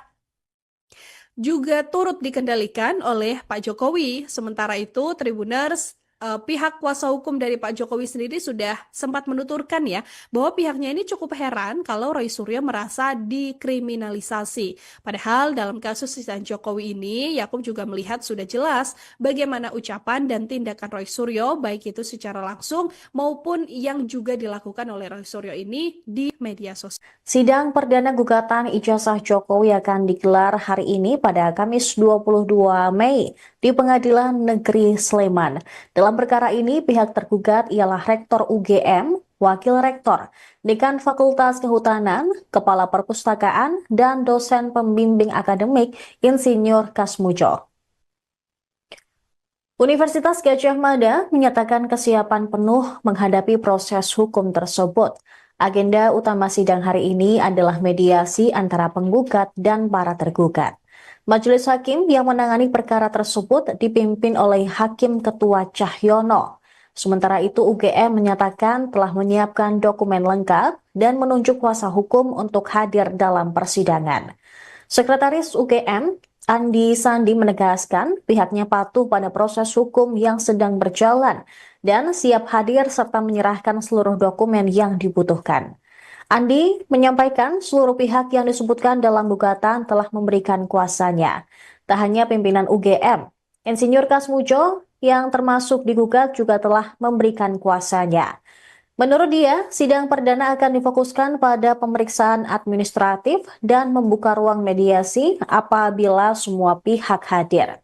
juga turut dikendalikan oleh Pak Jokowi. Sementara itu, Tribuners, pihak kuasa hukum dari Pak Jokowi sendiri sudah sempat menuturkan ya bahwa pihaknya ini cukup heran kalau Roy Suryo merasa dikriminalisasi. Padahal dalam kasus sisaan Jokowi ini, Yakub juga melihat sudah jelas bagaimana ucapan dan tindakan Roy Suryo, baik itu secara langsung maupun yang juga dilakukan oleh Roy Suryo ini di media sosial. Sidang perdana gugatan ijazah Jokowi akan digelar hari ini pada Kamis 22 Mei di Pengadilan Negeri Sleman. Dalam perkara ini, pihak tergugat ialah Rektor UGM, Wakil Rektor, Dekan Fakultas Kehutanan, Kepala Perpustakaan, dan dosen pembimbing akademik Insinyur Kasmujo. Universitas Gadjah Mada menyatakan kesiapan penuh menghadapi proses hukum tersebut. Agenda utama sidang hari ini adalah mediasi antara penggugat dan para tergugat. Majelis Hakim yang menangani perkara tersebut dipimpin oleh Hakim Ketua Cahyono. Sementara itu UGM menyatakan telah menyiapkan dokumen lengkap dan menunjuk kuasa hukum untuk hadir dalam persidangan. Sekretaris UGM, Andi Sandi menegaskan pihaknya patuh pada proses hukum yang sedang berjalan dan siap hadir serta menyerahkan seluruh dokumen yang dibutuhkan. Andi menyampaikan seluruh pihak yang disebutkan dalam gugatan telah memberikan kuasanya. Tak hanya pimpinan UGM, Insinyur Kasmujo yang termasuk digugat juga telah memberikan kuasanya. Menurut dia, sidang perdana akan difokuskan pada pemeriksaan administratif dan membuka ruang mediasi apabila semua pihak hadir.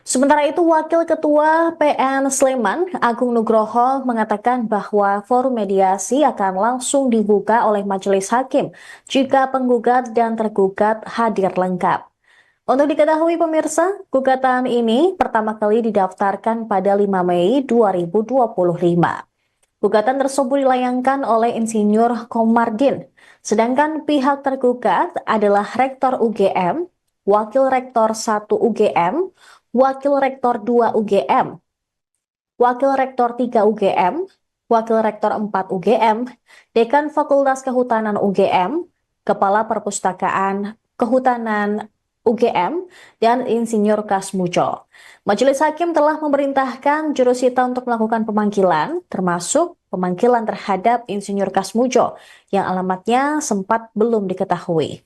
Sementara itu, Wakil Ketua PN Sleman, Agung Nugroho, mengatakan bahwa forum mediasi akan langsung dibuka oleh Majelis Hakim jika penggugat dan tergugat hadir lengkap. Untuk diketahui pemirsa, gugatan ini pertama kali didaftarkan pada 5 Mei 2025. Gugatan tersebut dilayangkan oleh Insinyur Komardin, sedangkan pihak tergugat adalah Rektor UGM, Wakil Rektor 1 UGM, Wakil Rektor 2 UGM, Wakil Rektor 3 UGM, Wakil Rektor 4 UGM, Dekan Fakultas Kehutanan UGM, Kepala Perpustakaan Kehutanan UGM, dan Insinyur Kasmujo. Majelis Hakim telah memerintahkan jurusita untuk melakukan pemanggilan, termasuk pemanggilan terhadap Insinyur Kasmujo, yang alamatnya sempat belum diketahui.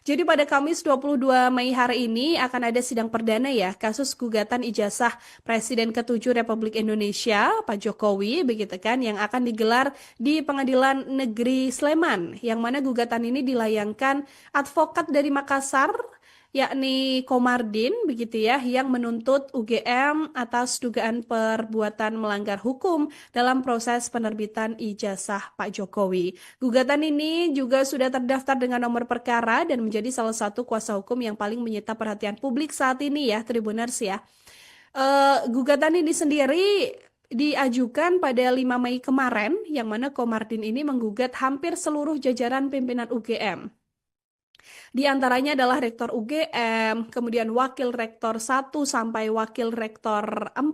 Jadi pada Kamis 22 Mei hari ini akan ada sidang perdana ya kasus gugatan ijazah Presiden ke-7 Republik Indonesia Pak Jokowi begitu kan yang akan digelar di Pengadilan Negeri Sleman yang mana gugatan ini dilayangkan advokat dari Makassar yakni Komardin begitu ya yang menuntut UGM atas dugaan perbuatan melanggar hukum dalam proses penerbitan ijazah Pak Jokowi. Gugatan ini juga sudah terdaftar dengan nomor perkara dan menjadi salah satu kuasa hukum yang paling menyita perhatian publik saat ini ya, Tribuners ya. Gugatan ini sendiri diajukan pada 5 Mei kemarin, yang mana Komardin ini menggugat hampir seluruh jajaran pimpinan UGM. Di antaranya adalah Rektor UGM, kemudian Wakil Rektor 1 sampai Wakil Rektor 4,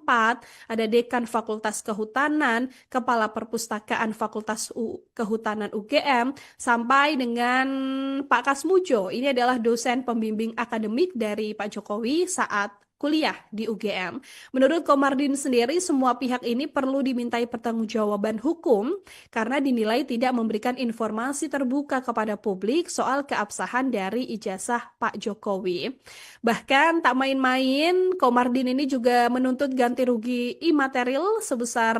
ada Dekan Fakultas Kehutanan, Kepala Perpustakaan Fakultas Kehutanan UGM, sampai dengan Pak Kasmujo. Ini adalah dosen pembimbing akademik dari Pak Jokowi saat kuliah di UGM. Menurut Komardin sendiri, semua pihak ini perlu dimintai pertanggungjawaban hukum karena dinilai tidak memberikan informasi terbuka kepada publik soal keabsahan dari ijazah Pak Jokowi. Bahkan tak main-main, Komardin ini juga menuntut ganti rugi imaterial sebesar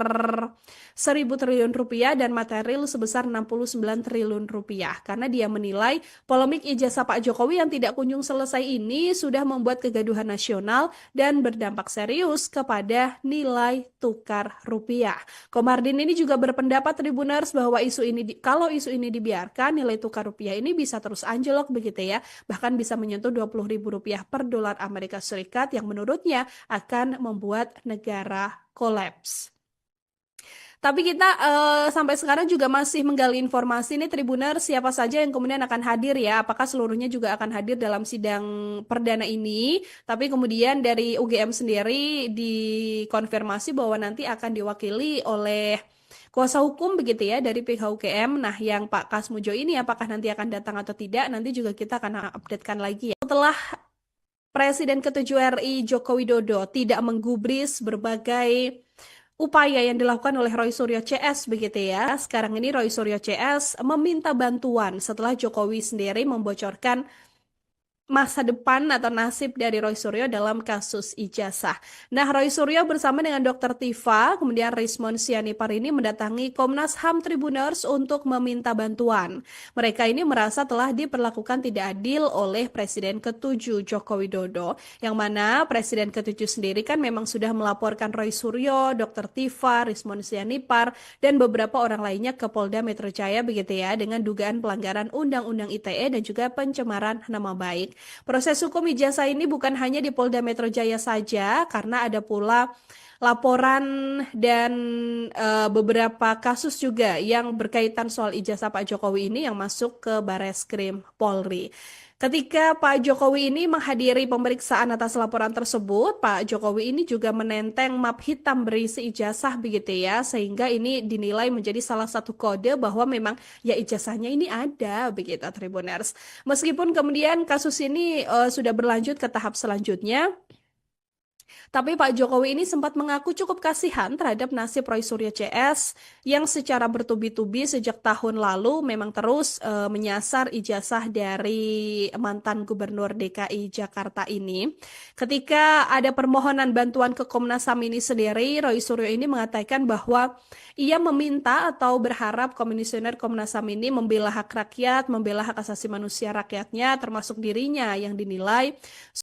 1.000 triliun rupiah dan material sebesar 69 triliun rupiah karena dia menilai polemik ijazah Pak Jokowi yang tidak kunjung selesai ini sudah membuat kegaduhan nasional dan berdampak serius kepada nilai tukar rupiah. Komardin ini juga berpendapat Tribuners bahwa kalau isu ini dibiarkan, nilai tukar rupiah ini bisa terus anjlok begitu ya, bahkan bisa menyentuh Rp20.000 per dolar Amerika Serikat yang menurutnya akan membuat negara kolaps. Tapi kita sampai sekarang juga masih menggali informasi nih Tribuner siapa saja yang kemudian akan hadir ya. Apakah seluruhnya juga akan hadir dalam sidang perdana ini. Tapi kemudian dari UGM sendiri dikonfirmasi bahwa nanti akan diwakili oleh kuasa hukum begitu ya dari pihak UGM. Nah yang Pak Kasmujo ini apakah nanti akan datang atau tidak nanti juga kita akan updatekan lagi ya. Setelah Presiden ke-7 RI Joko Widodo tidak menggubris berbagai upaya yang dilakukan oleh Roy Suryo CS begitu ya. Sekarang ini Roy Suryo CS meminta bantuan setelah Jokowi sendiri masa depan atau nasib dari Roy Suryo dalam kasus ijazah. Nah, Roy Suryo bersama dengan Dr. Tifa, kemudian Rismon Sianipar ini mendatangi Komnas HAM Tribuners untuk meminta bantuan. Mereka ini merasa telah diperlakukan tidak adil oleh Presiden ke-7 Joko Widodo, yang mana Presiden ke-7 sendiri kan memang sudah melaporkan Roy Suryo, Dr. Tifa, Rismon Sianipar, dan beberapa orang lainnya ke Polda Metro Jaya begitu ya, dengan dugaan pelanggaran Undang-Undang ITE dan juga pencemaran nama baik. Proses hukum ijazah ini bukan hanya di Polda Metro Jaya saja, karena ada pula laporan dan beberapa kasus juga yang berkaitan soal ijazah Pak Jokowi ini yang masuk ke Bareskrim Polri. Ketika Pak Jokowi ini menghadiri pemeriksaan atas laporan tersebut, Pak Jokowi ini juga menenteng map hitam berisi ijazah begitu ya, sehingga ini dinilai menjadi salah satu kode bahwa memang ya ijazahnya ini ada begitu Tribuners. Meskipun kemudian kasus ini sudah berlanjut ke tahap selanjutnya, tapi Pak Jokowi ini sempat mengaku cukup kasihan terhadap nasib Roy Suryo CS yang secara bertubi-tubi sejak tahun lalu memang terus menyasar ijazah dari mantan Gubernur DKI Jakarta ini. Ketika ada permohonan bantuan ke Komnas HAM ini sendiri, Roy Suryo ini mengatakan bahwa ia meminta atau berharap komisioner Komnas HAM ini membela hak rakyat, membela hak asasi manusia rakyatnya, termasuk dirinya yang dinilai